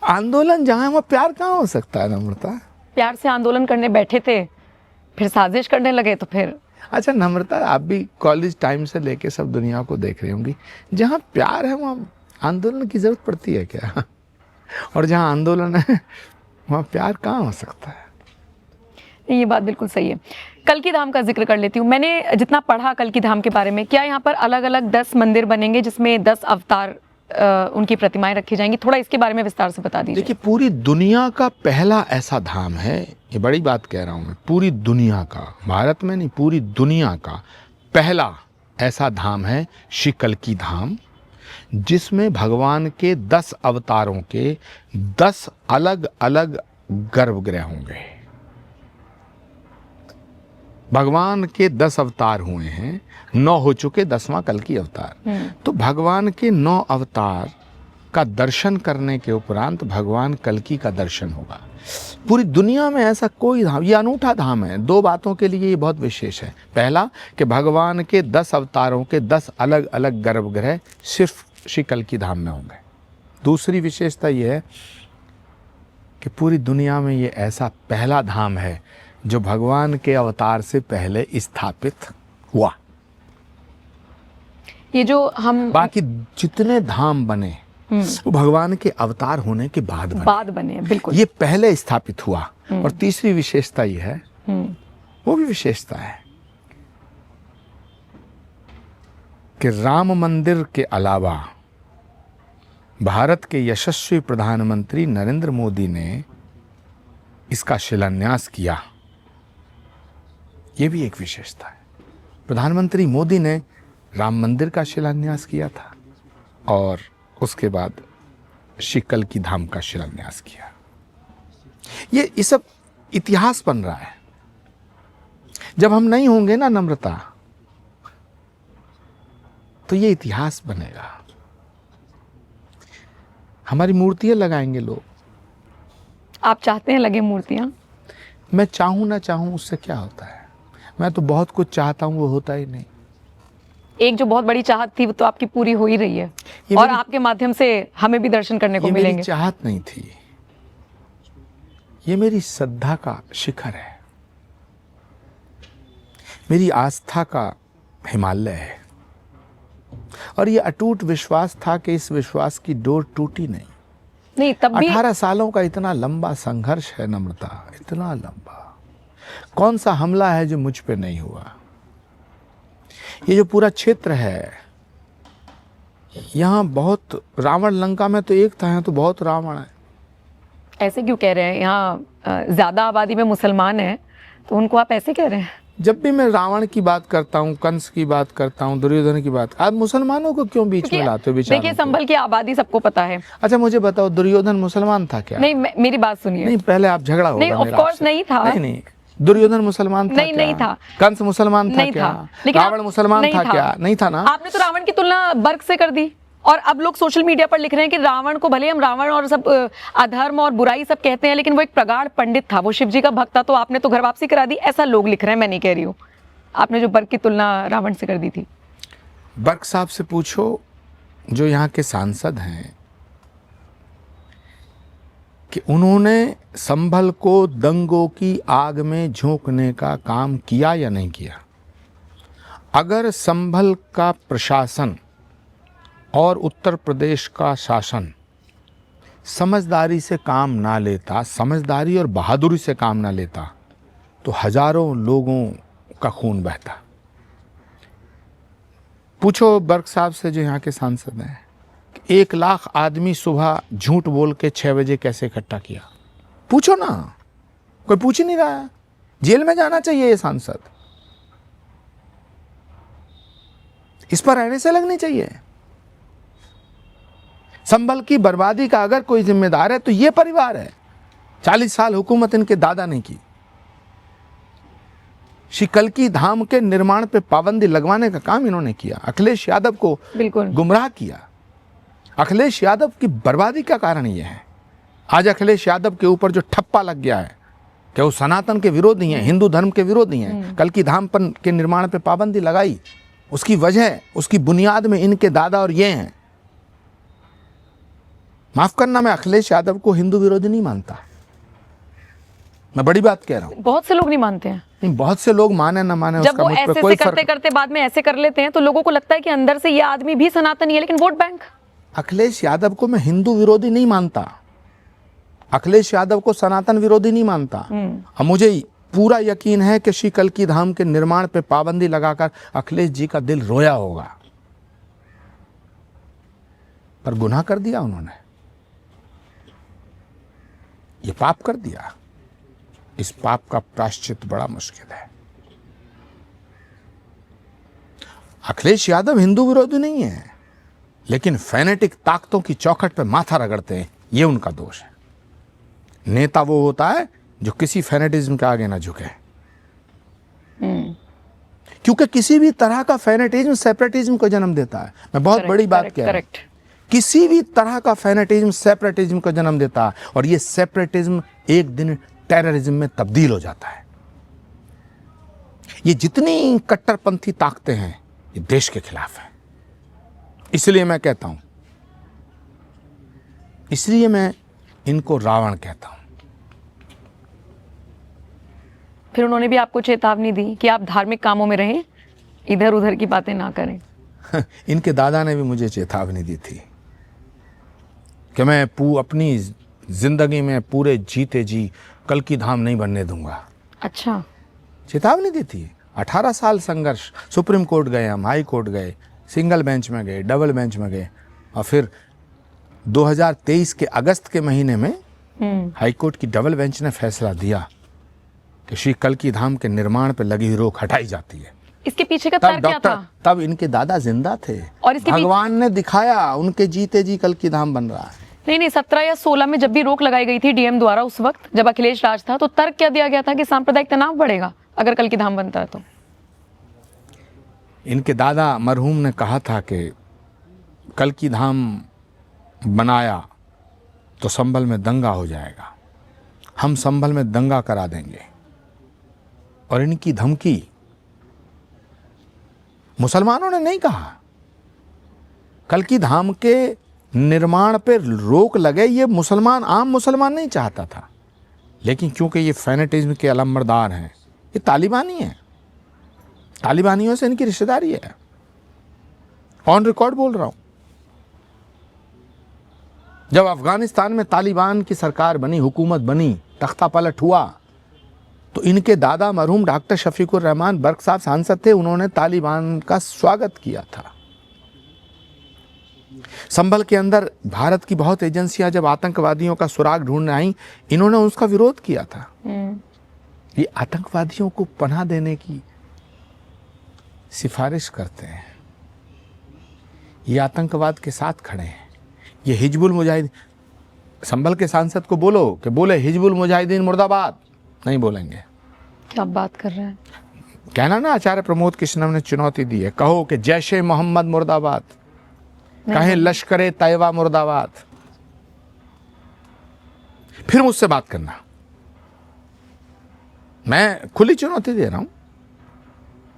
आंदोलन जहाँ है वहाँ प्यार कहाँ हो सकता है नम्रता? प्यार से आंदोलन करने बैठे थे, फिर साजिश करने लगे, तो फिर अच्छा नम्रता, आप भी कॉलेज टाइम से लेके सब दुनिया को देख रही होंगी, जहाँ प्यार है वहाँ आंदोलन की जरूरत पड़ती है क्या? और जहाँ आंदोलन है वहाँ प्यार कहाँ हो सकता है? ये बात बिल्कुल सही है। कल्कि धाम का जिक्र कर लेती हूँ। मैंने जितना पढ़ा कल्कि धाम के बारे में, क्या यहाँ पर अलग अलग 10 मंदिर बनेंगे जिसमें 10 अवतार उनकी प्रतिमाएं रखी जाएंगी? थोड़ा इसके बारे में विस्तार से बता दीजिए। देखिए, पूरी दुनिया का पहला ऐसा धाम है, ये बड़ी बात कह रहा हूँ मैं, पूरी दुनिया का, भारत में नहीं, पूरी दुनिया का पहला ऐसा धाम है श्री कल्कि धाम, जिसमें भगवान के 10 अवतारों के 10 अलग अलग गर्भगृह होंगे। भगवान के 10 अवतार हुए हैं, 9 हो चुके, 10वां कल्कि अवतार। तो भगवान के 9 अवतार का दर्शन करने के उपरांत भगवान कल्कि का दर्शन होगा। पूरी दुनिया में ऐसा कोई धाम, ये अनूठा धाम है। 2 बातों के लिए ये बहुत विशेष है। पहला कि भगवान के 10 अवतारों के 10 अलग अलग गर्भगृह सिर्फ श्री कल्कि धाम में होंगे। दूसरी विशेषता ये है कि पूरी दुनिया में ये ऐसा पहला धाम है जो भगवान के अवतार से पहले स्थापित हुआ। ये जो हम बाकी जितने धाम बने वो भगवान के अवतार होने के बाद बने। बिल्कुल, ये पहले स्थापित हुआ। और तीसरी विशेषता ये है, वो भी विशेषता है कि राम मंदिर के अलावा भारत के यशस्वी प्रधानमंत्री नरेंद्र मोदी ने इसका शिलान्यास किया। ये भी एक विशेषता है। प्रधानमंत्री मोदी ने राम मंदिर का शिलान्यास किया था और उसके बाद श्री कल्कि धाम का शिलान्यास किया। ये सब इतिहास बन रहा है। जब हम नहीं होंगे ना नम्रता, तो ये इतिहास बनेगा। हमारी मूर्तियां लगाएंगे लोग। आप चाहते हैं लगे मूर्तियां? मैं चाहूं ना चाहूं उससे क्या होता है? मैं तो बहुत कुछ चाहता हूं, वो होता ही नहीं। एक जो बहुत बड़ी चाहत थी वो तो आपकी पूरी हो ही रही है, और आपके माध्यम से हमें भी दर्शन करने को मिलेंगे। ये मेरी चाहत नहीं थी, ये मेरी श्रद्धा का शिखर है, मेरी आस्था का हिमालय है। और ये अटूट विश्वास था कि इस विश्वास की डोर टूटी नहीं। तब भी 18 सालों का इतना लंबा संघर्ष है नम्रता, इतना लंबा। कौन सा हमला है जो मुझ पे नहीं हुआ? ये जो पूरा क्षेत्र है, यहाँ बहुत रावण, लंका में तो एक था, यहाँ तो बहुत रावण है। ऐसे क्यों कह रहे हैं? यहाँ ज्यादा आबादी में मुसलमान हैं, तो उनको आप ऐसे कह रहे हैं? जब भी मैं रावण की बात करता हूँ, कंस की बात करता हूँ, दुर्योधन की बात, आप मुसलमानों को क्यों बीच में लाते हो? बेचारों देखिए, को? संभल की आबादी सबको पता है। अच्छा मुझे बताओ, दुर्योधन मुसलमान था क्या? नहीं, मेरी बात सुनिए। नहीं, पहले आप झगड़ा होगा नहीं, ऑफ मेरा कोर्स आपसे। नहीं था। नहीं, दुर्योधन मुसलमान था नहीं, क्या? नहीं था। कंस मुसलमान था नहीं क्या? था। लेकिन रावण मुसलमान था क्या? नहीं था ना। आपने तो रावण की तुलना बर्क से कर दी, और अब लोग सोशल मीडिया पर लिख रहे हैं कि रावण को भले हम रावण और सब अधर्म और बुराई सब कहते हैं, लेकिन वो एक प्रगाढ़ पंडित था, वो शिव जी का भक्त था, तो आपने तो घर वापसी करा दी। ऐसा लोग लिख रहे हैं, मैं नहीं कह रही हूँ। आपने जो बर्क की तुलना रावण से कर दी थी। बर्क साहब से पूछो, जो यहाँ के सांसद हैं, कि उन्होंने संभल को दंगों की आग में झोंकने का काम किया या नहीं किया। अगर संभल का प्रशासन और उत्तर प्रदेश का शासन समझदारी से काम ना लेता, समझदारी और बहादुरी से काम ना लेता, तो हजारों लोगों का खून बहता। पूछो बर्क साहब से, जो यहाँ के सांसद हैं, 1 लाख आदमी सुबह झूठ बोल के 6 बजे कैसे इकट्ठा किया? पूछो ना, कोई पूछ ही नहीं रहा है। जेल में जाना चाहिए ये सांसद, इस पर ऐसे लगनी चाहिए। संभल की बर्बादी का अगर कोई जिम्मेदार है तो ये परिवार है। 40 साल हुकूमत इनके दादा ने की। श्री कल्की धाम के निर्माण पे पाबंदी लगवाने का काम इन्होंने किया। अखिलेश यादव को बिल्कुल गुमराह किया। अखिलेश यादव की बर्बादी का कारण यह है। आज अखिलेश यादव के ऊपर जो ठप्पा लग गया है कि वो सनातन के विरोधी हैं, हिंदू धर्म के विरोधी हैं, कल्की धाम पर के निर्माण पे पाबंदी लगाई, उसकी वजह, उसकी बुनियाद में इनके दादा और ये हैं। माफ करना, मैं अखिलेश यादव को हिंदू विरोधी नहीं मानता, मैं बड़ी बात कह रहा हूं। बहुत से लोग नहीं मानते हैं। नहीं, बहुत से लोग माने ना माने जब उसका वो मुझ पे ऐसे कोई से करते करते बाद में ऐसे कर लेते हैं, तो लोगों को लगता है कि अंदर से ये आदमी भी सनातनी है, लेकिन वोट बैंक। अखिलेश यादव को मैं हिंदू विरोधी नहीं मानता, अखिलेश यादव को सनातन विरोधी नहीं मानता। अब मुझे पूरा यकीन है कि श्री कल्की धाम के निर्माण पे पाबंदी लगाकर अखिलेश जी का दिल रोया होगा, पर गुनाह कर दिया उन्होंने, ये पाप कर दिया। इस पाप का प्रायश्चित बड़ा मुश्किल है। अखिलेश यादव हिंदू विरोधी नहीं है, लेकिन फैनेटिक ताकतों की चौखट पे माथा रगड़ते हैं, ये उनका दोष है। नेता वो होता है जो किसी फैनेटिज्म के आगे ना झुके, क्योंकि किसी भी तरह का फैनेटिज्म सेपरेटिज्म को जन्म देता है। मैं बहुत बड़ी बात कह रहा हूं, किसी भी तरह का फैनेटिज्म सेपरेटिज्म को जन्म देता है, और ये सेपरेटिज्म एक दिन टेररिज्म में तब्दील हो जाता है। ये जितनी कट्टरपंथी ताकतें हैं, ये देश के खिलाफ है। इसलिए मैं कहता हूं, इसलिए मैं इनको रावण कहता हूं। फिर उन्होंने भी आपको चेतावनी दी कि आप धार्मिक कामों में रहें, इधर उधर की बातें ना करें। इनके दादा ने भी मुझे चेतावनी दी थी कि मैं अपनी जिंदगी में पूरे जीते जी कल्की धाम नहीं बनने दूंगा। अच्छा, चेतावनी दी थी। 18 साल संघर्ष, सुप्रीम कोर्ट गए हम, हाई कोर्ट गए, सिंगल बेंच में गए, डबल बेंच में गए, और फिर 2023 के अगस्त के महीने में हाई कोर्ट की डबल बेंच ने फैसला दिया कि श्री कल्की धाम के निर्माण पर लगी हुई रोक हटाई जाती है। इसके पीछे का तर्क क्या था? तब इनके दादा जिंदा थे, और इसके भगवान ने दिखाया, उनके जीते जी कल्की धाम बन रहा है। नहीं, 17 या 16 में जब भी रोक लगाई गई थी डीएम द्वारा, उस वक्त जब अखिलेश राज था, तो तर्क क्या दिया गया था कि सांप्रदायिक तनाव बढ़ेगा अगर कल्की धाम बनता है तो। इनके दादा मरहूम ने कहा था कि कल्की धाम बनाया तो संभल में दंगा हो जाएगा, हम संभल में दंगा करा देंगे। और इनकी धमकी मुसलमानों ने नहीं कहा। कल्की धाम के निर्माण पे रोक लगे, ये मुसलमान, आम मुसलमान नहीं चाहता था, लेकिन क्योंकि ये फैनेटिज्म के अलमबरदार हैं, ये तालिबानी हैं, तालिबानियों से इनकी रिश्तेदारी है, ऑन रिकॉर्ड बोल रहा हूं। जब अफगानिस्तान में तालिबान की सरकार बनी, हुकूमत बनी, तख्ता पलट हुआ, तो इनके दादा मरहूम डॉक्टर शफीकुर रहमान बर्क साहब सांसद थे, उन्होंने तालिबान का स्वागत किया था। संभल के अंदर भारत की बहुत एजेंसियां जब आतंकवादियों का सुराग ढूंढने आई, इन्होंने उसका विरोध किया था। ये आतंकवादियों को पनाह देने की सिफारिश करते हैं, ये आतंकवाद के साथ खड़े हैं। ये हिजबुल मुजाहिदीन, संभल के सांसद को बोलो कि बोले हिजबुल मुजाहिदीन मुर्दाबाद, नहीं बोलेंगे। क्या बात कर रहे हैं? कहना ना, आचार्य प्रमोद कृष्णम ने चुनौती दी है, कहो कि जैशे मोहम्मद मुर्दाबाद, कहें लश्करे तैयबा मुर्दाबाद, फिर मुझसे बात करना। मैं खुली चुनौती दे रहा हूं।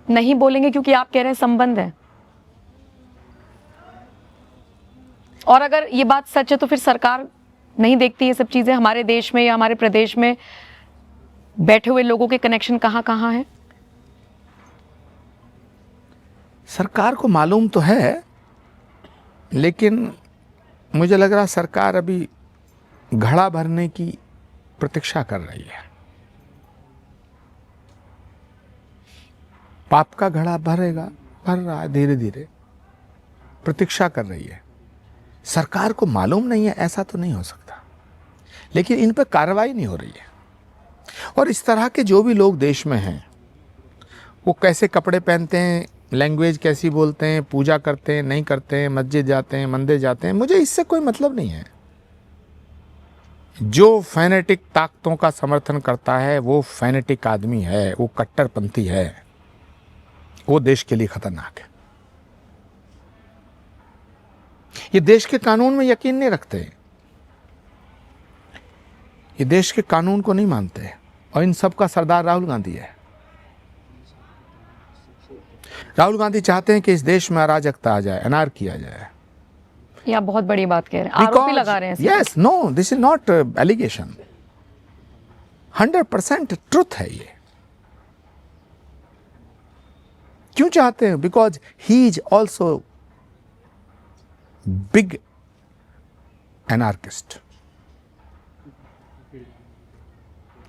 नहीं बोलेंगे क्योंकि आप कह रहे हैं संबंध है, और अगर ये बात सच है तो फिर सरकार नहीं देखती ये सब चीजें? हमारे देश में या हमारे प्रदेश में बैठे हुए लोगों के कनेक्शन कहां कहां है? सरकार को मालूम तो है, लेकिन मुझे लग रहा सरकार अभी घड़ा भरने की प्रतीक्षा कर रही है। पाप का घड़ा भरेगा, भर रहा है धीरे धीरे, प्रतीक्षा कर रही है। सरकार को मालूम नहीं है ऐसा तो नहीं हो सकता, लेकिन इन पर कार्रवाई नहीं हो रही है। और इस तरह के जो भी लोग देश में हैं, वो कैसे कपड़े पहनते हैं, लैंग्वेज कैसी बोलते हैं, पूजा करते हैं नहीं करते हैं, मस्जिद जाते हैं मंदिर जाते हैं, मुझे इससे कोई मतलब नहीं है। जो फैनेटिक ताकतों का समर्थन करता है वो फैनेटिक आदमी है, वो कट्टरपंथी है, वो देश के लिए खतरनाक है। ये देश के कानून में यकीन नहीं रखते, ये देश के कानून को नहीं मानते, और इन सब का सरदार राहुल गांधी है। राहुल गांधी चाहते हैं कि इस देश में अराजकता आ जाए, अनार्की आ जाए। ये आप बहुत बड़ी बात कह रहे हैं, आरोप भी लगा रहे हैं। Yes, no, this is not allegation, 100% truth है ये। क्यों चाहते हैं? Because he is also big anarchist.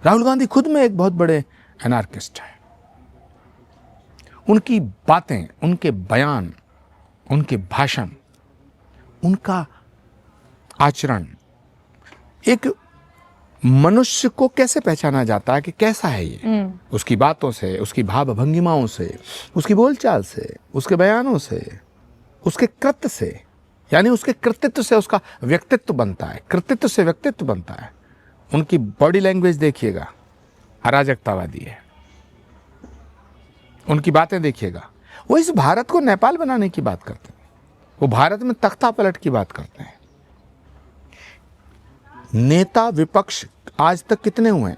Rahul Gandhi खुद में एक बहुत बड़े एनार्किस्ट हैं। उनकी बातें, उनके बयान, उनके भाषण, उनका आचरण एक मनुष्य को कैसे पहचाना जाता है कि कैसा है ये, उसकी बातों से, उसकी भाव भंगिमाओं से, उसकी बोलचाल से, उसके बयानों से, उसके कृत्य से, यानी उसके कृतित्व से उसका व्यक्तित्व बनता है, कृतित्व से व्यक्तित्व बनता है। उनकी बॉडी लैंग्वेज देखिएगा, अराजकतावादी है। उनकी बातें देखिएगा, वो इस भारत को नेपाल बनाने की बात करते हैं, वो भारत में तख्ता पलट की बात करते हैं। नेता विपक्ष आज तक कितने हुए?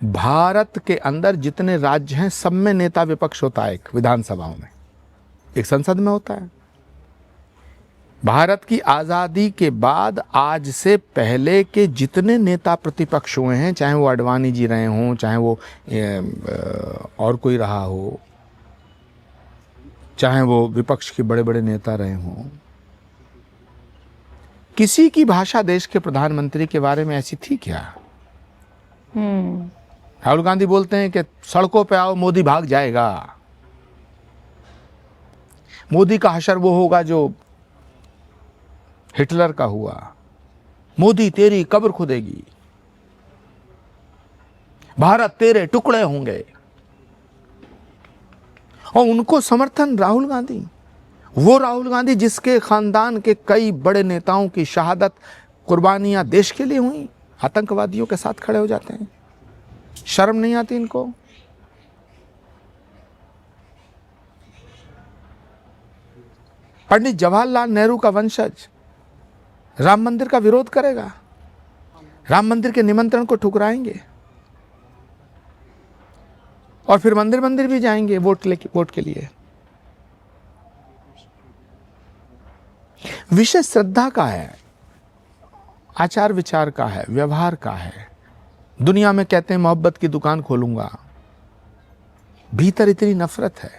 भारत के अंदर जितने राज्य हैं सब में नेता विपक्ष होता है, एक विधानसभाओं में, एक संसद में होता है। भारत की आज़ादी के बाद आज से पहले के जितने नेता प्रतिपक्ष हुए हैं, चाहे वो अडवाणी जी रहे हों, चाहे वो और कोई रहा हो, चाहे वो विपक्ष के बड़े बड़े नेता रहे हों, किसी की भाषा देश के प्रधानमंत्री के बारे में ऐसी थी क्या? राहुल गांधी बोलते हैं कि सड़कों पे आओ, मोदी भाग जाएगा। मोदी का हशर वो होगा जो हिटलर का हुआ। मोदी तेरी कब्र खुदेगी, भारत तेरे टुकड़े होंगे। और उनको समर्थन राहुल गांधी, वो राहुल गांधी जिसके खानदान के कई बड़े नेताओं की शहादत, कुर्बानियां देश के लिए हुई, आतंकवादियों के साथ खड़े हो जाते हैं। शर्म नहीं आती इनको? पंडित जवाहरलाल नेहरू का वंशज राम मंदिर का विरोध करेगा, राम मंदिर के निमंत्रण को ठुकराएंगे, और फिर मंदिर मंदिर भी जाएंगे वोट के लिए। विषय श्रद्धा का है, आचार विचार का है, व्यवहार का है। दुनिया में कहते हैं मोहब्बत की दुकान खोलूंगा, भीतर इतनी नफरत है।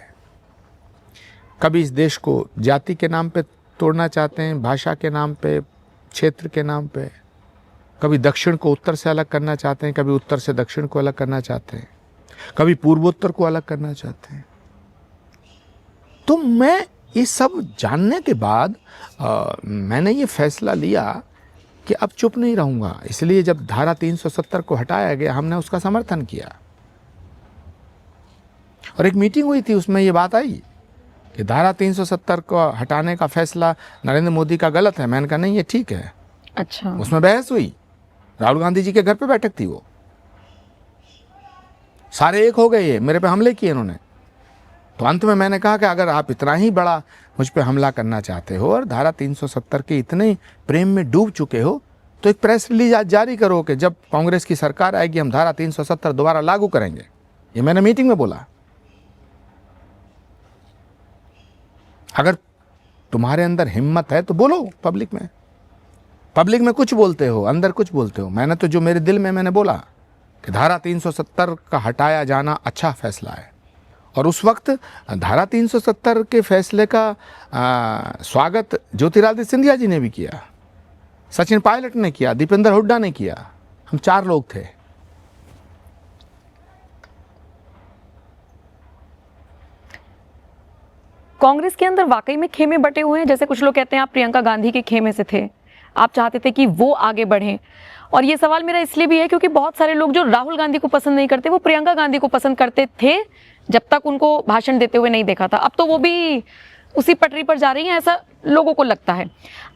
कभी इस देश को जाति के नाम पे तोड़ना चाहते हैं, भाषा के नाम पे, क्षेत्र के नाम पे, कभी दक्षिण को उत्तर से अलग करना चाहते हैं, कभी उत्तर से दक्षिण को अलग करना चाहते हैं, कभी पूर्वोत्तर को अलग करना चाहते हैं। तो मैं ये सब जानने के बाद मैंने ये फैसला लिया कि अब चुप नहीं रहूंगा। इसलिए जब धारा 370 को हटाया गया, हमने उसका समर्थन किया और एक मीटिंग हुई थी, उसमें ये बात आई कि धारा 370 को हटाने का फैसला नरेंद्र मोदी का गलत है। मैंने कहा नहीं, ये ठीक है। अच्छा, उसमें बहस हुई, राहुल गांधी जी के घर पे बैठक थी, वो सारे एक हो गए, ये मेरे पे हमले किए इन्होंने। तो अंत में मैंने कहा कि अगर आप इतना ही बड़ा मुझ पे हमला करना चाहते हो और धारा 370 के इतने प्रेम में डूब चुके हो, तो एक प्रेस रिलीज आज जारी करो कि जब कांग्रेस की सरकार आएगी हम धारा 370 दोबारा लागू करेंगे। ये मैंने मीटिंग में बोला। अगर तुम्हारे अंदर हिम्मत है तो बोलो पब्लिक में। पब्लिक में कुछ बोलते हो, अंदर कुछ बोलते हो। मैंने तो जो मेरे दिल में मैंने बोला कि धारा 370 का हटाया जाना अच्छा फैसला है। और उस वक्त धारा 370 के फैसले का स्वागत ज्योतिरादित्य सिंधिया जी ने भी किया, सचिन पायलट ने किया, दीपेंद्र हुड्डा ने किया। हम 4 लोग थे। कांग्रेस के अंदर वाकई में खेमे बटे हुए हैं। जैसे कुछ लोग कहते हैं आप प्रियंका गांधी के खेमे से थे, आप चाहते थे कि वो आगे बढ़ें। और ये सवाल मेरा इसलिए भी है क्योंकि बहुत सारे लोग जो राहुल गांधी को पसंद नहीं करते, वो प्रियंका गांधी को पसंद करते थे जब तक उनको भाषण देते हुए नहीं देखा था। अब तो वो भी उसी पटरी पर जा रही हैं, ऐसा लोगों को लगता है।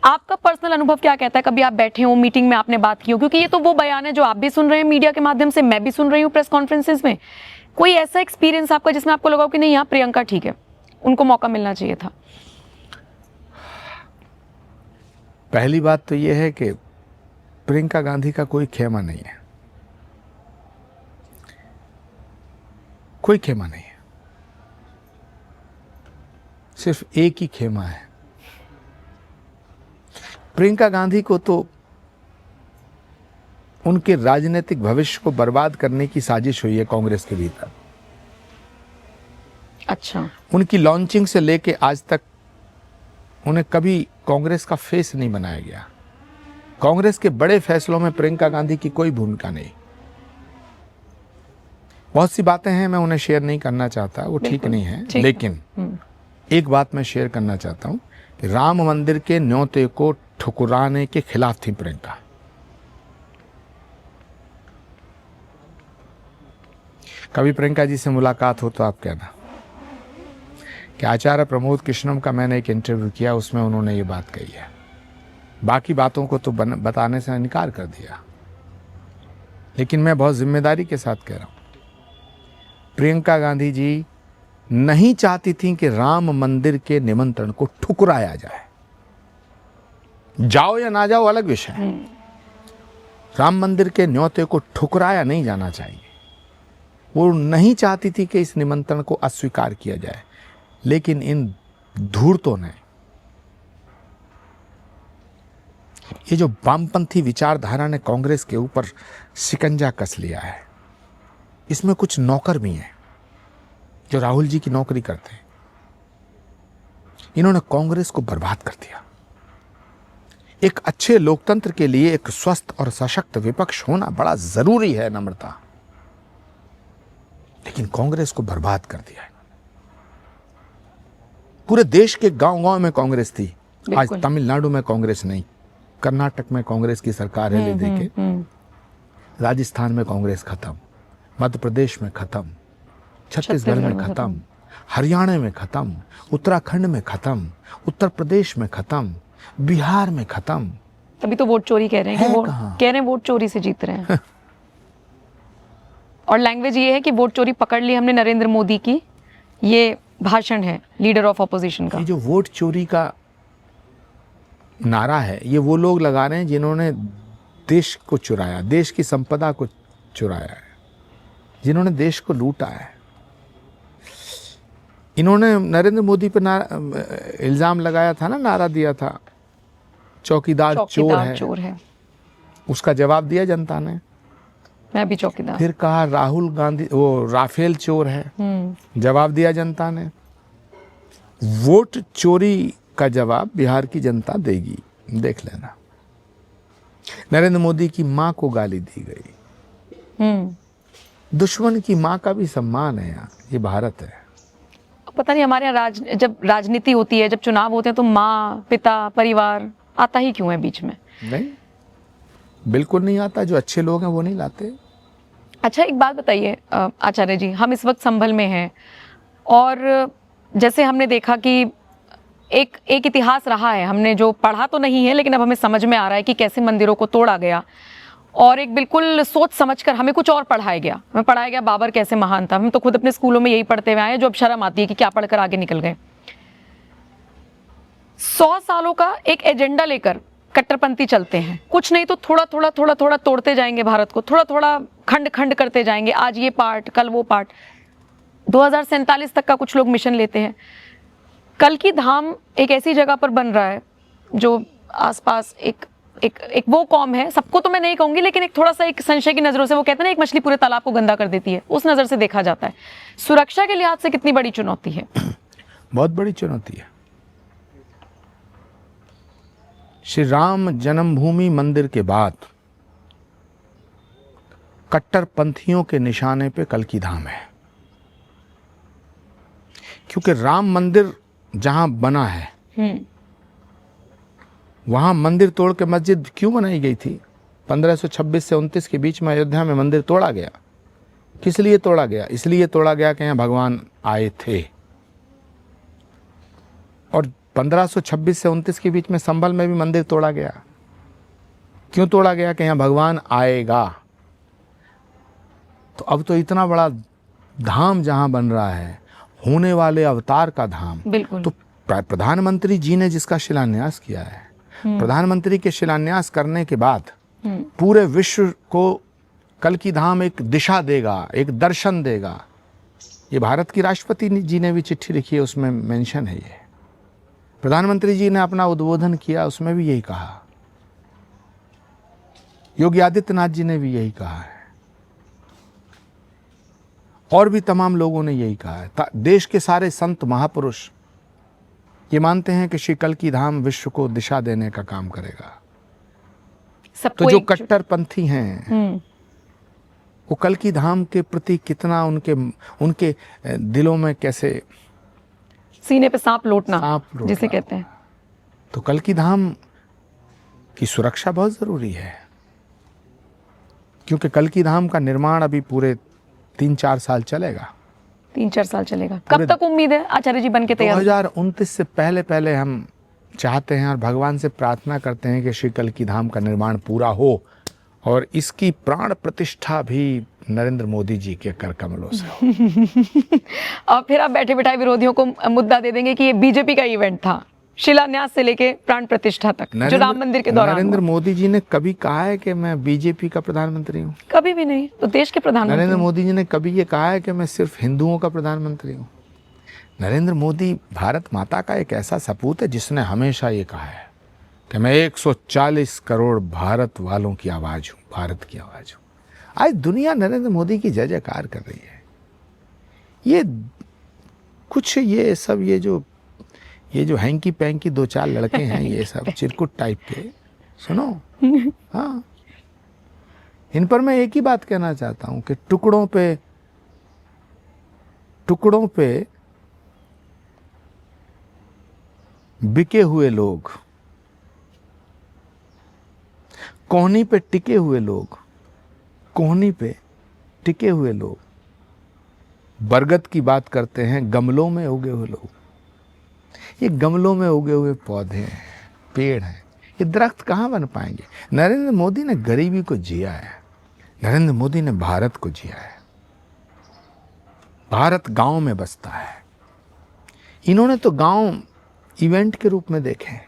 आपका पर्सनल अनुभव क्या कहता है? कभी आप बैठे हो, मीटिंग में आपने बात की हो? क्योंकि ये तो वो बयान है जो आप भी सुन रहे हैं मीडिया के माध्यम से, मैं भी सुन रही हूँ प्रेस कॉन्फ्रेंसेज में। कोई ऐसा एक्सपीरियंस आपका जिसमें आपको लगा कि नहीं, यहाँ प्रियंका ठीक है, उनको मौका मिलना चाहिए था? पहली बात तो यह है कि प्रियंका गांधी का कोई खेमा नहीं है, कोई खेमा नहीं है। सिर्फ एक ही खेमा है। प्रियंका गांधी को तो उनके राजनीतिक भविष्य को बर्बाद करने की साजिश हुई है कांग्रेस के भीतर। अच्छा, उनकी लॉन्चिंग से लेके आज तक उन्हें कभी कांग्रेस का फेस नहीं बनाया गया। कांग्रेस के बड़े फैसलों में प्रियंका गांधी की कोई भूमिका नहीं। बहुत सी बातें हैं, मैं उन्हें शेयर नहीं करना चाहता, वो ठीक नहीं है। लेकिन एक बात मैं शेयर करना चाहता हूं कि राम मंदिर के न्योते को ठुकराने के खिलाफ थी प्रियंका। कभी प्रियंका जी से मुलाकात हो तो आप कहना कि आचार्य प्रमोद कृष्णम का मैंने एक इंटरव्यू किया, उसमें उन्होंने ये बात कही है। बाकी बातों को तो बताने से इनकार कर दिया, लेकिन मैं बहुत जिम्मेदारी के साथ कह रहा हूं, प्रियंका गांधी जी नहीं चाहती थी कि राम मंदिर के निमंत्रण को ठुकराया जाए। जाओ या ना जाओ अलग विषय है, राम मंदिर के न्योते को ठुकराया नहीं जाना चाहिए। वो नहीं चाहती थी कि इस निमंत्रण को अस्वीकार किया जाए, लेकिन इन धूर्तों ने, ये जो वामपंथी विचारधारा ने कांग्रेस के ऊपर शिकंजा कस लिया है, इसमें कुछ नौकर भी हैं जो राहुल जी की नौकरी करते हैं। इन्होंने कांग्रेस को बर्बाद कर दिया। एक अच्छे लोकतंत्र के लिए एक स्वस्थ और सशक्त विपक्ष होना बड़ा जरूरी है, नम्रता, लेकिन कांग्रेस को बर्बाद कर दिया है। पूरे देश के गांव-गांव में कांग्रेस थी, आज तमिलनाडु में कांग्रेस नहीं, कर्नाटक में कांग्रेस की सरकार है, ले देके राजस्थान में कांग्रेस खत्म, मध्य प्रदेश में खत्म, छत्तीसगढ़ में खत्म, हरियाणा में खत्म, उत्तराखंड में खत्म, उत्तर प्रदेश में खत्म, बिहार में खत्म। तभी तो वोट चोरी कह रहे हैं कि कह रहे हैं वोट चोरी से जीत रहे हैं। और लैंग्वेज ये है कि वोट चोरी पकड़ ली हमने नरेंद्र मोदी की, ये भाषण है लीडर ऑफ ऑपोजिशन का। ये जो वोट चोरी का नारा है, ये वो लोग लगा रहे हैं जिन्होंने देश को चुराया, देश की संपदा को चुराया है, जिन्होंने देश को लूटा है। इन्होंने नरेंद्र मोदी पर इल्जाम लगाया था ना, नारा दिया था चौकीदार चोर है। उसका जवाब दिया जनता ने, मैं भी चौकीदार। फिर कहा राहुल गांधी वो राफेल चोर है, जवाब दिया जनता ने। वोट चोरी का जवाब बिहार की जनता देगी, देख लेना। नरेंद्र मोदी की माँ को गाली दी गई। दुश्मन की माँ का भी सम्मान है यहाँ, ये भारत है। पता नहीं हमारे यहाँ जब राजनीति होती है, जब चुनाव होते हैं, तो माँ, पिता, परिवार आता ही क्यों है बीच में? नहीं, बिल्कुल नहीं आता। जो अच्छे लोग हैं वो नहीं लाते। अच्छा, एक बात बताइए आचार्य जी, हम इस वक्त संभल में हैं और जैसे हमने देखा कि एक इतिहास रहा है, हमने जो पढ़ा तो नहीं है लेकिन अब हमें समझ में आ रहा है कि कैसे मंदिरों को तोड़ा गया और एक बिल्कुल सोच समझकर हमें कुछ और पढ़ाया गया। हमें पढ़ाया गया बाबर कैसे महान था। हम तो खुद अपने स्कूलों में यही पढ़ते हुए आए हैं, जो अब शर्म आती है कि क्या पढ़कर आगे निकल गए। 100 सालों का एक एजेंडा लेकर कट्टरपंथी चलते हैं। कुछ नहीं तो थोड़ा थोड़ा तोड़ते जाएंगे भारत को, थोड़ा थोड़ा खंड खंड करते जाएंगे। आज ये पार्ट, कल वो पार्ट। 2047 तक का कुछ लोग मिशन लेते हैं। कल की धाम एक ऐसी जगह पर बन रहा है जो आसपास एक वो कौम है, सबको तो मैं नहीं कहूंगी, लेकिन एक थोड़ा सा एक संशय की नजरों से, वो कहते हैं ना एक मछली पूरे तालाब को गंदा कर देती है, उस नजर से देखा जाता है। सुरक्षा के लिहाज से कितनी बड़ी चुनौती है? बहुत बड़ी चुनौती है। श्री राम जन्मभूमि मंदिर के बाद कट्टरपंथियों के निशाने पे कल की धाम है, क्योंकि राम मंदिर जहां बना है वहां मंदिर तोड़ के मस्जिद क्यों बनाई गई थी? 1526 से 29 के बीच में अयोध्या में मंदिर तोड़ा गया। किस लिए तोड़ा गया? इसलिए तोड़ा गया कि यहाँ भगवान आए थे। और 1526 से 29 के बीच में संभल में भी मंदिर तोड़ा गया। क्यों तोड़ा गया? कि यहाँ भगवान आएगा। तो अब तो इतना बड़ा धाम जहां बन रहा है, होने वाले अवतार का धाम, बिल्कुल। तो प्रधानमंत्री जी ने जिसका शिलान्यास किया है, प्रधानमंत्री के शिलान्यास करने के बाद पूरे विश्व को कल की धाम एक दिशा देगा, एक दर्शन देगा। ये भारत की राष्ट्रपति जी ने भी चिट्ठी लिखी है, उसमें मेंशन है ये। प्रधानमंत्री जी ने अपना उद्बोधन किया, उसमें भी यही कहा। योगी आदित्यनाथ जी ने भी यही कहा है, और भी तमाम लोगों ने यही कहा है। देश के सारे संत महापुरुष ये मानते हैं कि श्री कल की धाम विश्व को दिशा देने का काम करेगा। तो जो कट्टरपंथी हैं वो कल की धाम के प्रति कितना उनके दिलों में कैसे सीने पे सांप लौटना जिसे कहते हैं। तो कल की धाम की सुरक्षा बहुत जरूरी है, क्योंकि कल की धाम का निर्माण अभी पूरे 3-4 साल चलेगा। 3-4 साल चलेगा। कब तक उम्मीद है आचार्य जी बन के तैयार? 2029 से पहले हम चाहते हैं और भगवान से प्रार्थना करते हैं कि श्री कल की धाम का निर्माण पूरा हो और इसकी प्राण प्रतिष्ठा भी नरेंद्र मोदी जी के कर कमलों से हो। और फिर आप बैठे बिठाए विरोधियों को मुद्दा दे देंगे कि ये बीजेपी का इवेंट था, शिलान्यास से लेके प्राण प्रतिष्ठा तक, जो राम मंदिर के दौरान। नरेंद्र मोदी जी ने कभी कहा है कि मैं बीजेपी का प्रधानमंत्री हूँ? कभी भी नहीं। तो देश के प्रधानमंत्री नरेंद्र मोदी जी ने कभी ये कहा है कि मैं सिर्फ हिंदुओं का प्रधानमंत्री हूँ? नरेंद्र मोदी भारत माता का एक ऐसा सपूत है जिसने हमेशा ये कहा है कि मैं 140 करोड़ भारत वालों की आवाज हूँ, भारत की आवाज हूँ। आज दुनिया नरेंद्र मोदी की जय जयकार कर रही है। ये कुछ ये जो हैंकी पैंकी 2-4 लड़के हैं, ये सब चिरकुट टाइप के, सुनो, हाँ, इन पर मैं एक ही बात कहना चाहता हूं कि टुकड़ों पे बिके हुए लोग, कोहनी पे टिके हुए लोग, कोहनी पे टिके हुए लोग बरगद की बात करते हैं, गमलों में उगे हुए लोग। ये गमलों में उगे हुए पौधे हैं, पेड़ हैं, ये दरख्त कहाँ बन पाएंगे? नरेंद्र मोदी ने गरीबी को जिया है, नरेंद्र मोदी ने भारत को जिया है। भारत गांव में बसता है। इन्होंने तो गांव इवेंट के रूप में देखे।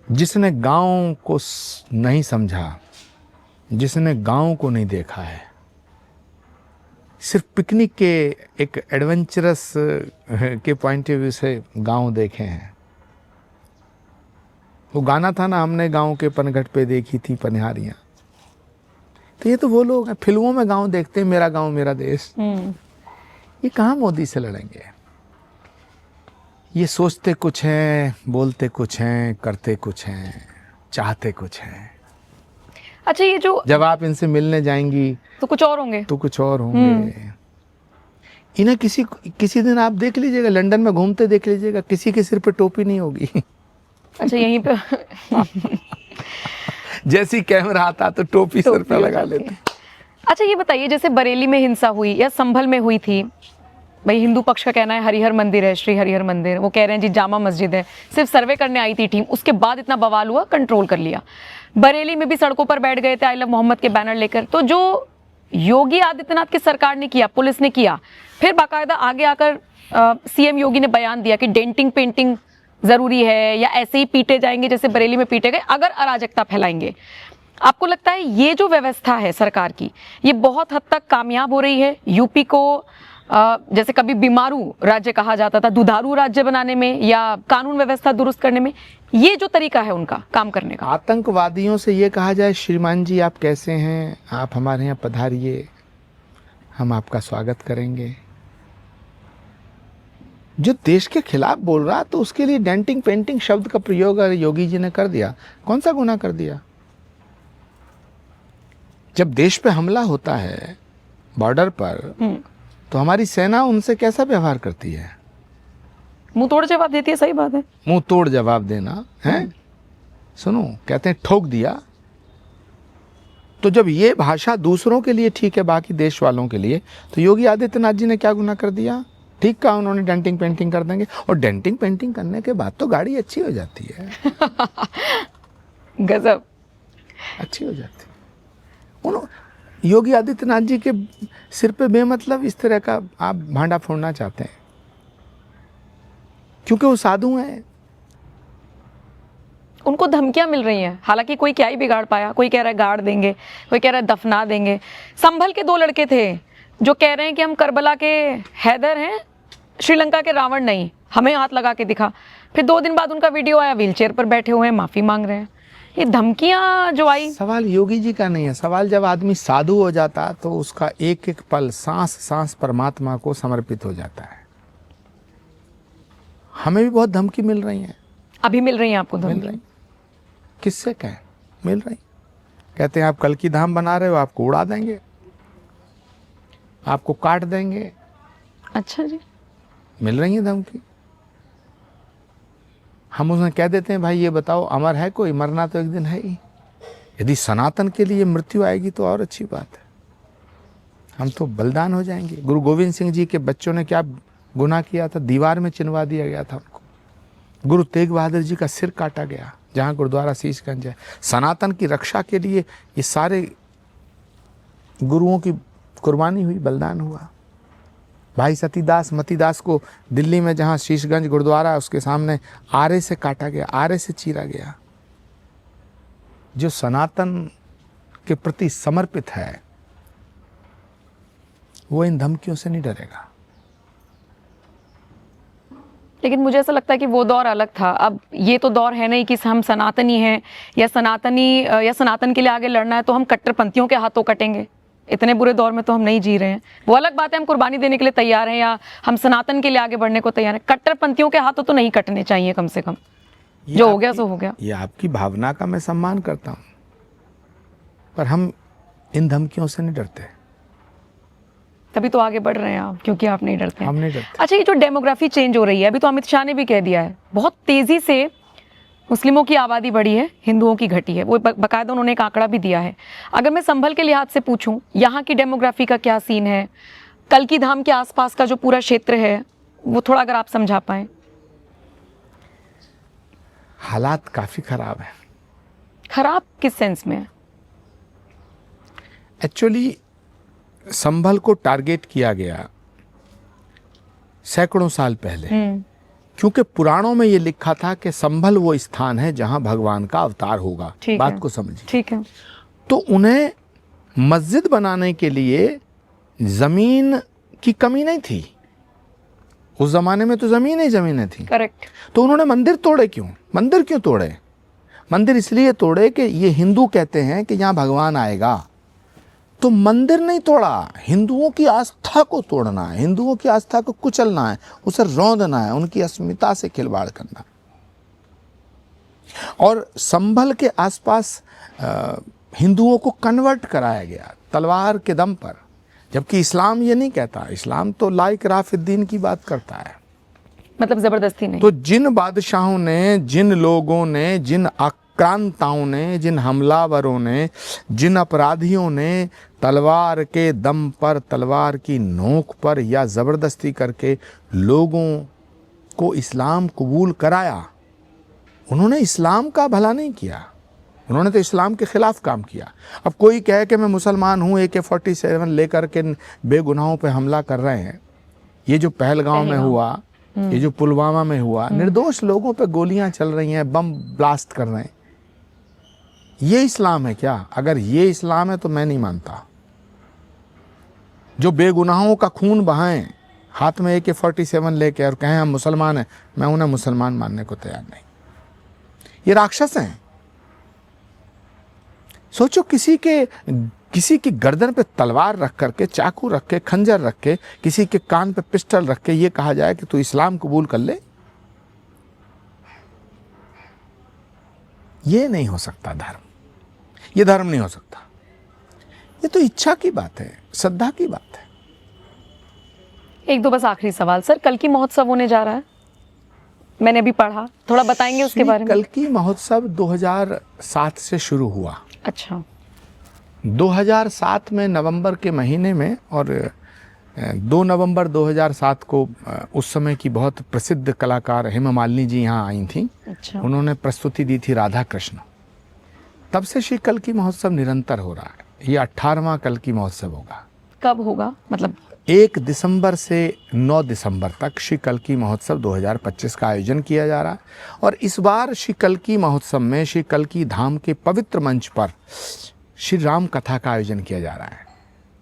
जिसने गांव को नहीं समझा, जिसने गांव को नहीं देखा है, सिर्फ पिकनिक के एक एडवेंचरस के पॉइंट ऑफ व्यू से गांव देखे हैं। वो गाना था ना, हमने गांव के पनघट पे देखी थी पनिहारियां। तो ये तो वो लोग हैं, फिल्मों में गांव देखते हैं, मेरा गांव मेरा देश। ये कहाँ मोदी से लड़ेंगे? ये सोचते कुछ हैं, बोलते कुछ हैं, करते कुछ हैं। चाहते कुछ हैं। अच्छा, ये जो जब आप इनसे मिलने जाएंगी तो कुछ और होंगे। तो कुछ और होंगे। इन्हें किसी दिन आप देख लीजिएगा, लंदन में घूमते देख लीजिएगा, किसी के सिर पे टोपी नहीं होगी। अच्छा, यहीं पे जैसी कैमरा आता तो टोपी सर पे लगा लेते। अच्छा, ये बताइए, जैसे बरेली में हिंसा हुई या संभल में हुई थी, भाई हिंदू पक्ष का कहना है हरिहर मंदिर है, श्री हरिहर मंदिर, वो कह रहे हैं जी जामा मस्जिद है, सिर्फ सर्वे करने आई थी टीम, उसके बाद इतना बवाल हुआ, कंट्रोल कर लिया। बरेली में भी सड़कों पर बैठ गए थे आई लव मोहम्मद के बैनर लेकर। तो जो योगी आदित्यनाथ की सरकार ने किया, पुलिस ने किया, फिर बाकायदा आगे आकर सीएम योगी ने बयान दिया कि डेंटिंग पेंटिंग जरूरी है, या ऐसे ही पीटे जाएंगे जैसे बरेली में पीटे गए अगर अराजकता फैलाएंगे। आपको लगता है ये जो व्यवस्था है सरकार की, ये बहुत हद तक कामयाब हो रही है यूपी को, जैसे कभी बीमारू राज्य कहा जाता था, दुधारू राज्य बनाने में या कानून व्यवस्था दुरुस्त करने में, ये जो तरीका है उनका काम करने का? आतंकवादियों से ये कहा जाए, श्रीमान जी आप कैसे हैं, आप हमारे यहाँ पधारिए, हम आपका स्वागत करेंगे। जो देश के खिलाफ बोल रहा तो उसके लिए डेंटिंग पेंटिंग शब्द का प्रयोग अगर योगी जी ने कर दिया, कौन सा गुनाह कर दिया? जब देश पे हमला होता है बॉर्डर पर, तो हमारी सेना उनसे कैसा व्यवहार करती है? मुंह तोड़ जवाब देती है। सही बात है, मुंह तोड़ जवाब देना है। सुनो, कहते हैं ठोक दिया। तो जब ये भाषा दूसरों के लिए ठीक है, बाकी देश वालों के लिए, तो योगी आदित्यनाथ जी ने क्या गुनाह कर दिया? ठीक कहा उन्होंने, डेंटिंग पेंटिंग कर देंगे, और डेंटिंग पेंटिंग करने के बाद तो गाड़ी अच्छी हो जाती है। गजब, अच्छी हो जाती है। योगी आदित्यनाथ जी के सिर पे बेमतलब इस तरह का आप भांडा फोड़ना चाहते हैं, क्योंकि वो साधु हैं। उनको धमकियां मिल रही हैं, हालांकि कोई क्या ही बिगाड़ पाया। कोई कह रहा है गाड़ देंगे, कोई कह रहा है दफना देंगे। संभल के 2 लड़के थे जो कह रहे हैं कि हम करबला के हैदर हैं, श्रीलंका के रावण नहीं, हमें हाथ लगा के दिखा। फिर 2 दिन बाद उनका वीडियो आया, व्हीलचेयर पर बैठे हुए हैं, माफी मांग रहे हैं। ये धमकियां जो आई, सवाल योगी जी का नहीं है, सवाल जब आदमी साधु हो जाता तो उसका एक एक पल, सांस सांस परमात्मा को समर्पित हो जाता है। हमें भी बहुत धमकी मिल रही है। अभी मिल रही हैं आपको मिल धमकी? रही, किससे कहें, मिल रही। कहते हैं आप कल की धाम बना रहे हो, आपको उड़ा देंगे, आपको काट देंगे। अच्छा जी, मिल रही है धमकी। हम उन्हें कह देते हैं भाई ये बताओ अमर है कोई? मरना तो एक दिन है ही। यदि सनातन के लिए मृत्यु आएगी तो और अच्छी बात है, हम तो बलिदान हो जाएंगे। गुरु गोविंद सिंह जी के बच्चों ने क्या गुनाह किया था? दीवार में चिनवा दिया गया था उनको। गुरु तेग बहादुर जी का सिर काटा गया जहाँ गुरुद्वारा शीशगंज है। सनातन की रक्षा के लिए ये सारे गुरुओं की कुर्बानी हुई, बलिदान हुआ। भाई सतीदास मतीदास को दिल्ली में जहाँ शीशगंज गुरुद्वारा उसके सामने आरे से काटा गया, आरे से चीरा गया। जो सनातन के प्रति समर्पित है वो इन धमकियों से नहीं डरेगा। लेकिन मुझे ऐसा लगता है कि वो दौर अलग था। अब ये तो दौर है नहीं कि हम सनातनी हैं या सनातन के लिए आगे लड़ना है तो हम कट्टरपंथियों के हाथों कटेंगे। इतने बुरे दौर में तो हम नहीं जी रहे हैं। वो अलग बात है हम कुर्बानी देने के लिए तैयार हैं या हम सनातन के लिए आगे बढ़ने को तैयार हैं। कट्टरपंथियों के हाथों तो नहीं कटने चाहिए कम से कम। जो हो गया सो हो गया। ये आपकी भावना का मैं सम्मान करता हूँ, पर हम इन धमकियों से नहीं डरते। तभी तो आगे बढ़ रहे हैं आप, क्योंकि आप नहीं डरते हैं। हम नहीं डरते। अच्छा, ये जो डेमोग्राफी चेंज हो रही है, अभी तो अमित शाह ने भी कह दिया है, बहुत तेजी से मुस्लिमों की आबादी बढ़ी है, हिंदुओं की घटी है। वो बाकायदा उन्होंने एक आंकड़ा भी दिया है। अगर मैं संभल के लिहाज से पूछूं, यहाँ की डेमोग्राफी का क्या सीन है, कल की धाम के आसपास का जो पूरा क्षेत्र है, वो थोड़ा अगर आप समझा पाए। हालात काफी खराब है। खराब किस सेंस में? एक्चुअली संभल को टारगेट किया गया सैकड़ों साल पहले, क्योंकि पुराणों में ये लिखा था कि संभल वो स्थान है जहां भगवान का अवतार होगा। बात को समझिए। ठीक है। तो उन्हें मस्जिद बनाने के लिए जमीन की कमी नहीं थी। उस जमाने में तो जमीनें थी। करेक्ट। तो उन्होंने मंदिर तोड़े क्यों? मंदिर क्यों तोड़े? मंदिर इसलिए तोड़े कि ये हिंदू कहते हैं कि यहाँ भगवान आएगा। तो मंदिर नहीं तोड़ा, हिंदुओं की आस्था को तोड़ना है, हिंदुओं की आस्था को कुचलना है, उसे रौंदना है, उनकी अस्मिता से खिलवाड़ करना। और संभल के आसपास हिंदुओं को कन्वर्ट कराया गया तलवार के दम पर, जबकि इस्लाम ये नहीं कहता। इस्लाम तो ला इकराह फिद्दीन की बात करता है, मतलब जबरदस्ती नहीं। तो जिन बादशाहों ने, जिन लोगों ने, जिन आक्रांताओं ने, जिन हमलावरों ने, जिन अपराधियों ने तलवार के दम पर, तलवार की नोक पर या ज़बरदस्ती करके लोगों को इस्लाम कबूल कराया, उन्होंने इस्लाम का भला नहीं किया, उन्होंने तो इस्लाम के ख़िलाफ़ काम किया। अब कोई कहे कि मैं मुसलमान हूँ, AK-47 लेकर के बेगुनाहों पे हमला कर रहे हैं। ये जो पहलगांव में हुआ, ये जो पुलवामा में हुआ, निर्दोष लोगों पे गोलियां चल रही हैं, बम ब्लास्ट कर रहे हैं, ये इस्लाम है क्या? अगर ये इस्लाम है तो मैं नहीं मानता। जो बेगुनाहों का खून बहाएं हाथ में AK-47 लेके और कहें हम मुसलमान हैं, मैं उन्हें मुसलमान मानने को तैयार नहीं। ये राक्षस हैं। सोचो किसी की गर्दन पे तलवार रख करके, चाकू रख के, खंजर रख के, किसी के कान पे पिस्टल रख के ये कहा जाए कि तू इस्लाम कबूल कर ले। ये नहीं हो सकता धर्म, ये धर्म नहीं हो सकता। ये तो इच्छा की बात है, श्रद्धा की बात है। एक दो बस आखिरी सवाल सर, कल की महोत्सव होने जा रहा है, मैंने अभी पढ़ा, थोड़ा बताएंगे उसके बारे में? कल की महोत्सव 2007 से शुरू हुआ। अच्छा। 2007 में नवंबर के महीने में, और 2 नवंबर 2007 को उस समय की बहुत प्रसिद्ध कलाकार हेमा मालिनी जी यहाँ आई थी। अच्छा। उन्होंने प्रस्तुति दी थी राधा कृष्ण। तब से श्री कल की महोत्सव निरंतर हो रहा है। ये 18वां कल की महोत्सव होगा। कब होगा? मतलब 1 दिसंबर से 9 दिसंबर तक श्री कल की महोत्सव 2025 का आयोजन किया जा रहा है। और इस बार श्री कल की महोत्सव में श्री कल की धाम के पवित्र मंच पर श्री राम कथा का आयोजन किया जा रहा है।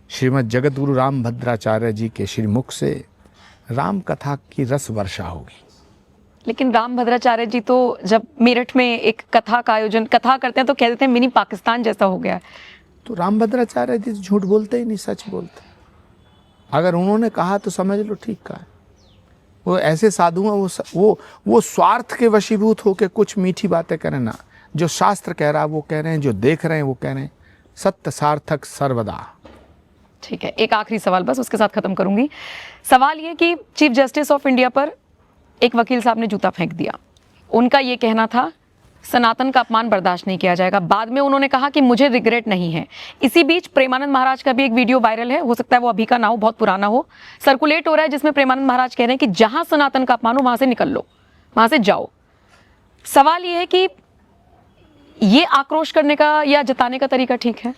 श्रीमद् जगत गुरु राम भद्राचार्य जी के श्रीमुख से राम कथा की रस वर्षा होगी। लेकिन राम भद्राचार्य जी तो जब मेरठ में एक कथा का आयोजन कथा करते हैं तो कह देते हैं मिनी पाकिस्तान जैसा हो गया। तो राम भद्राचार्य जी झूठ बोलते ही नहीं, सच बोलते। अगर उन्होंने कहा तो समझ लो ठीक कहा। वो ऐसे साधु हैं, वो स्वार्थ के वशीभूत होकर कुछ मीठी बातें करें ना। जो शास्त्र कह रहा है वो कह रहे हैं, जो देख रहे हैं वो कह रहे हैं। सत्य सार्थक सर्वदा। ठीक है, एक आखिरी सवाल बस, उसके साथ खत्म करूंगी। सवाल ये कि चीफ जस्टिस ऑफ इंडिया पर एक वकील साहब ने जूता फेंक दिया। उनका ये कहना था सनातन का अपमान बर्दाश्त नहीं किया जाएगा। बाद में उन्होंने कहा कि मुझे रिग्रेट नहीं है। इसी बीच प्रेमानंद महाराज का भी एक वीडियो वायरल है, हो सकता है वो अभी का ना हो, बहुत पुराना हो, सर्कुलेट हो रहा है, जिसमें प्रेमानंद महाराज कह रहे हैं कि जहां सनातन का अपमान हो वहां से निकल लो, वहां से जाओ। सवाल ये है कि ये आक्रोश करने का या जताने का तरीका ठीक है?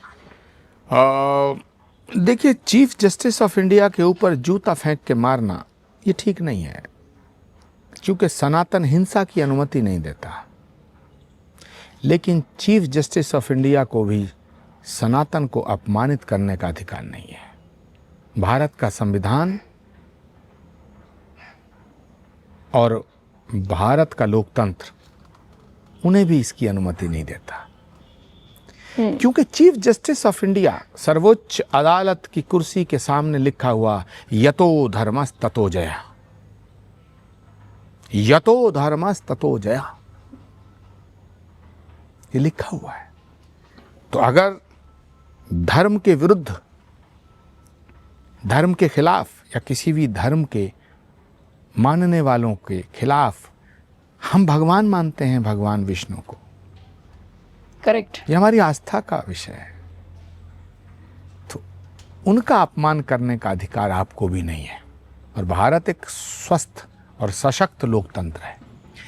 देखिए, चीफ जस्टिस ऑफ इंडिया के ऊपर जूता फेंक के मारना ये ठीक नहीं है, क्योंकि सनातन हिंसा की अनुमति नहीं देता। लेकिन चीफ जस्टिस ऑफ इंडिया को भी सनातन को अपमानित करने का अधिकार नहीं है। भारत का संविधान और भारत का लोकतंत्र उन्हें भी इसकी अनुमति नहीं देता, क्योंकि चीफ जस्टिस ऑफ इंडिया सर्वोच्च अदालत की कुर्सी के सामने लिखा हुआ यतो धर्मस् ततो जया, यतो धर्मस् ततो जया, ये लिखा हुआ है। तो अगर धर्म के विरुद्ध, धर्म के खिलाफ या किसी भी धर्म के मानने वालों के खिलाफ हम भगवान मानते हैं, भगवान विष्णु को, करेक्ट, ये हमारी आस्था का विषय है, तो उनका अपमान करने का अधिकार आपको भी नहीं है। और भारत एक स्वस्थ और सशक्त लोकतंत्र है।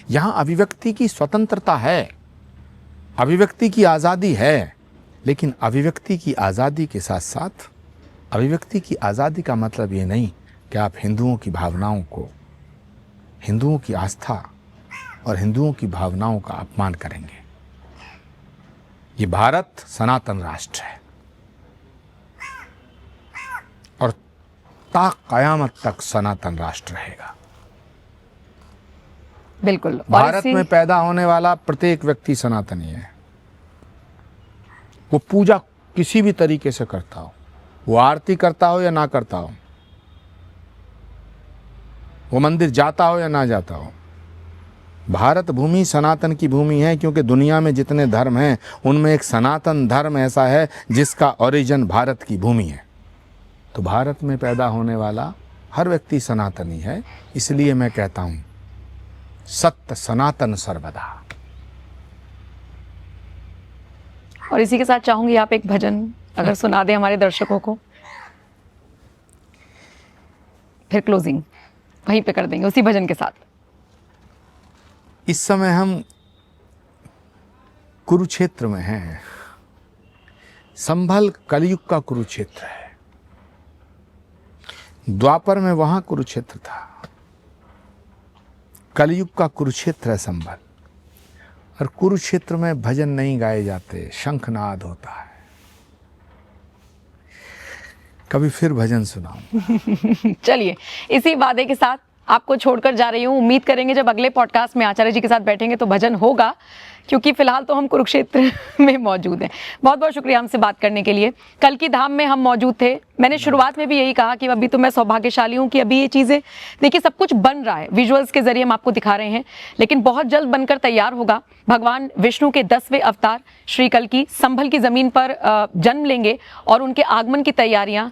यहाँ अभिव्यक्ति की स्वतंत्रता है, अभिव्यक्ति की आज़ादी है, लेकिन अभिव्यक्ति की आज़ादी के साथ साथ अभिव्यक्ति की आज़ादी का मतलब ये नहीं कि आप हिंदुओं की भावनाओं को, हिंदुओं की आस्था और हिंदुओं की भावनाओं का अपमान करेंगे। ये भारत सनातन राष्ट्र है और ता कयामत तक सनातन राष्ट्र रहेगा। बिल्कुल। भारत में पैदा होने वाला प्रत्येक व्यक्ति सनातनी है। वो पूजा किसी भी तरीके से करता हो, वो आरती करता हो या ना करता हो, वो मंदिर जाता हो या ना जाता हो, भारत भूमि सनातन की भूमि है, क्योंकि दुनिया में जितने धर्म हैं उनमें एक सनातन धर्म ऐसा है जिसका ओरिजिन भारत की भूमि है। तो भारत में पैदा होने वाला हर व्यक्ति सनातनी है। इसलिए मैं कहता हूँ सत्य सनातन सर्वदा। और इसी के साथ चाहूंगी आप एक भजन अगर सुना दें हमारे दर्शकों को, फिर क्लोजिंग वहीं पे कर देंगे उसी भजन के साथ। इस समय हम कुरुक्षेत्र में हैं। संभल कलयुग का कुरुक्षेत्र है। द्वापर में वहां कुरुक्षेत्र था, कलयुग का कुरुक्षेत्र है संभल। और कुरुक्षेत्र में भजन नहीं गाए जाते, शंखनाद होता है। कभी फिर भजन सुनाऊं। चलिए इसी वादे के साथ आपको छोड़कर जा रही हूँ। उम्मीद करेंगे जब अगले पॉडकास्ट में आचार्य जी के साथ बैठेंगे तो भजन होगा, क्योंकि फिलहाल तो हम कुरुक्षेत्र में मौजूद हैं। बहुत बहुत शुक्रिया हमसे बात करने के लिए। कल की धाम में हम मौजूद थे। मैंने शुरुआत में भी यही कहा कि अभी तो मैं सौभाग्यशाली हूँ कि अभी ये चीज़ें देखिए सब कुछ बन रहा है, विजुअल्स के जरिए हम आपको दिखा रहे हैं, लेकिन बहुत जल्द बनकर तैयार होगा। भगवान विष्णु के 10वें अवतार श्री कल्कि संभल की ज़मीन पर जन्म लेंगे और उनके आगमन की तैयारियाँ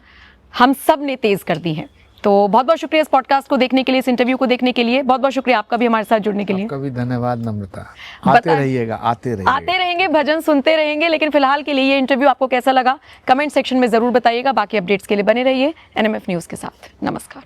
हम सब ने तेज़ कर दी हैं। तो बहुत बहुत शुक्रिया इस पॉडकास्ट को देखने के लिए, इस इंटरव्यू को देखने के लिए। बहुत बहुत शुक्रिया आपका भी हमारे साथ जुड़ने के लिए। आपका भी धन्यवाद नम्रता। आते रहिएगा, आते रहेंगे, भजन सुनते रहेंगे। लेकिन फिलहाल के लिए ये इंटरव्यू आपको कैसा लगा कमेंट सेक्शन में जरूर बताइएगा। बाकी अपडेट्स के लिए बने रहिए NMF न्यूज़ के साथ। नमस्कार।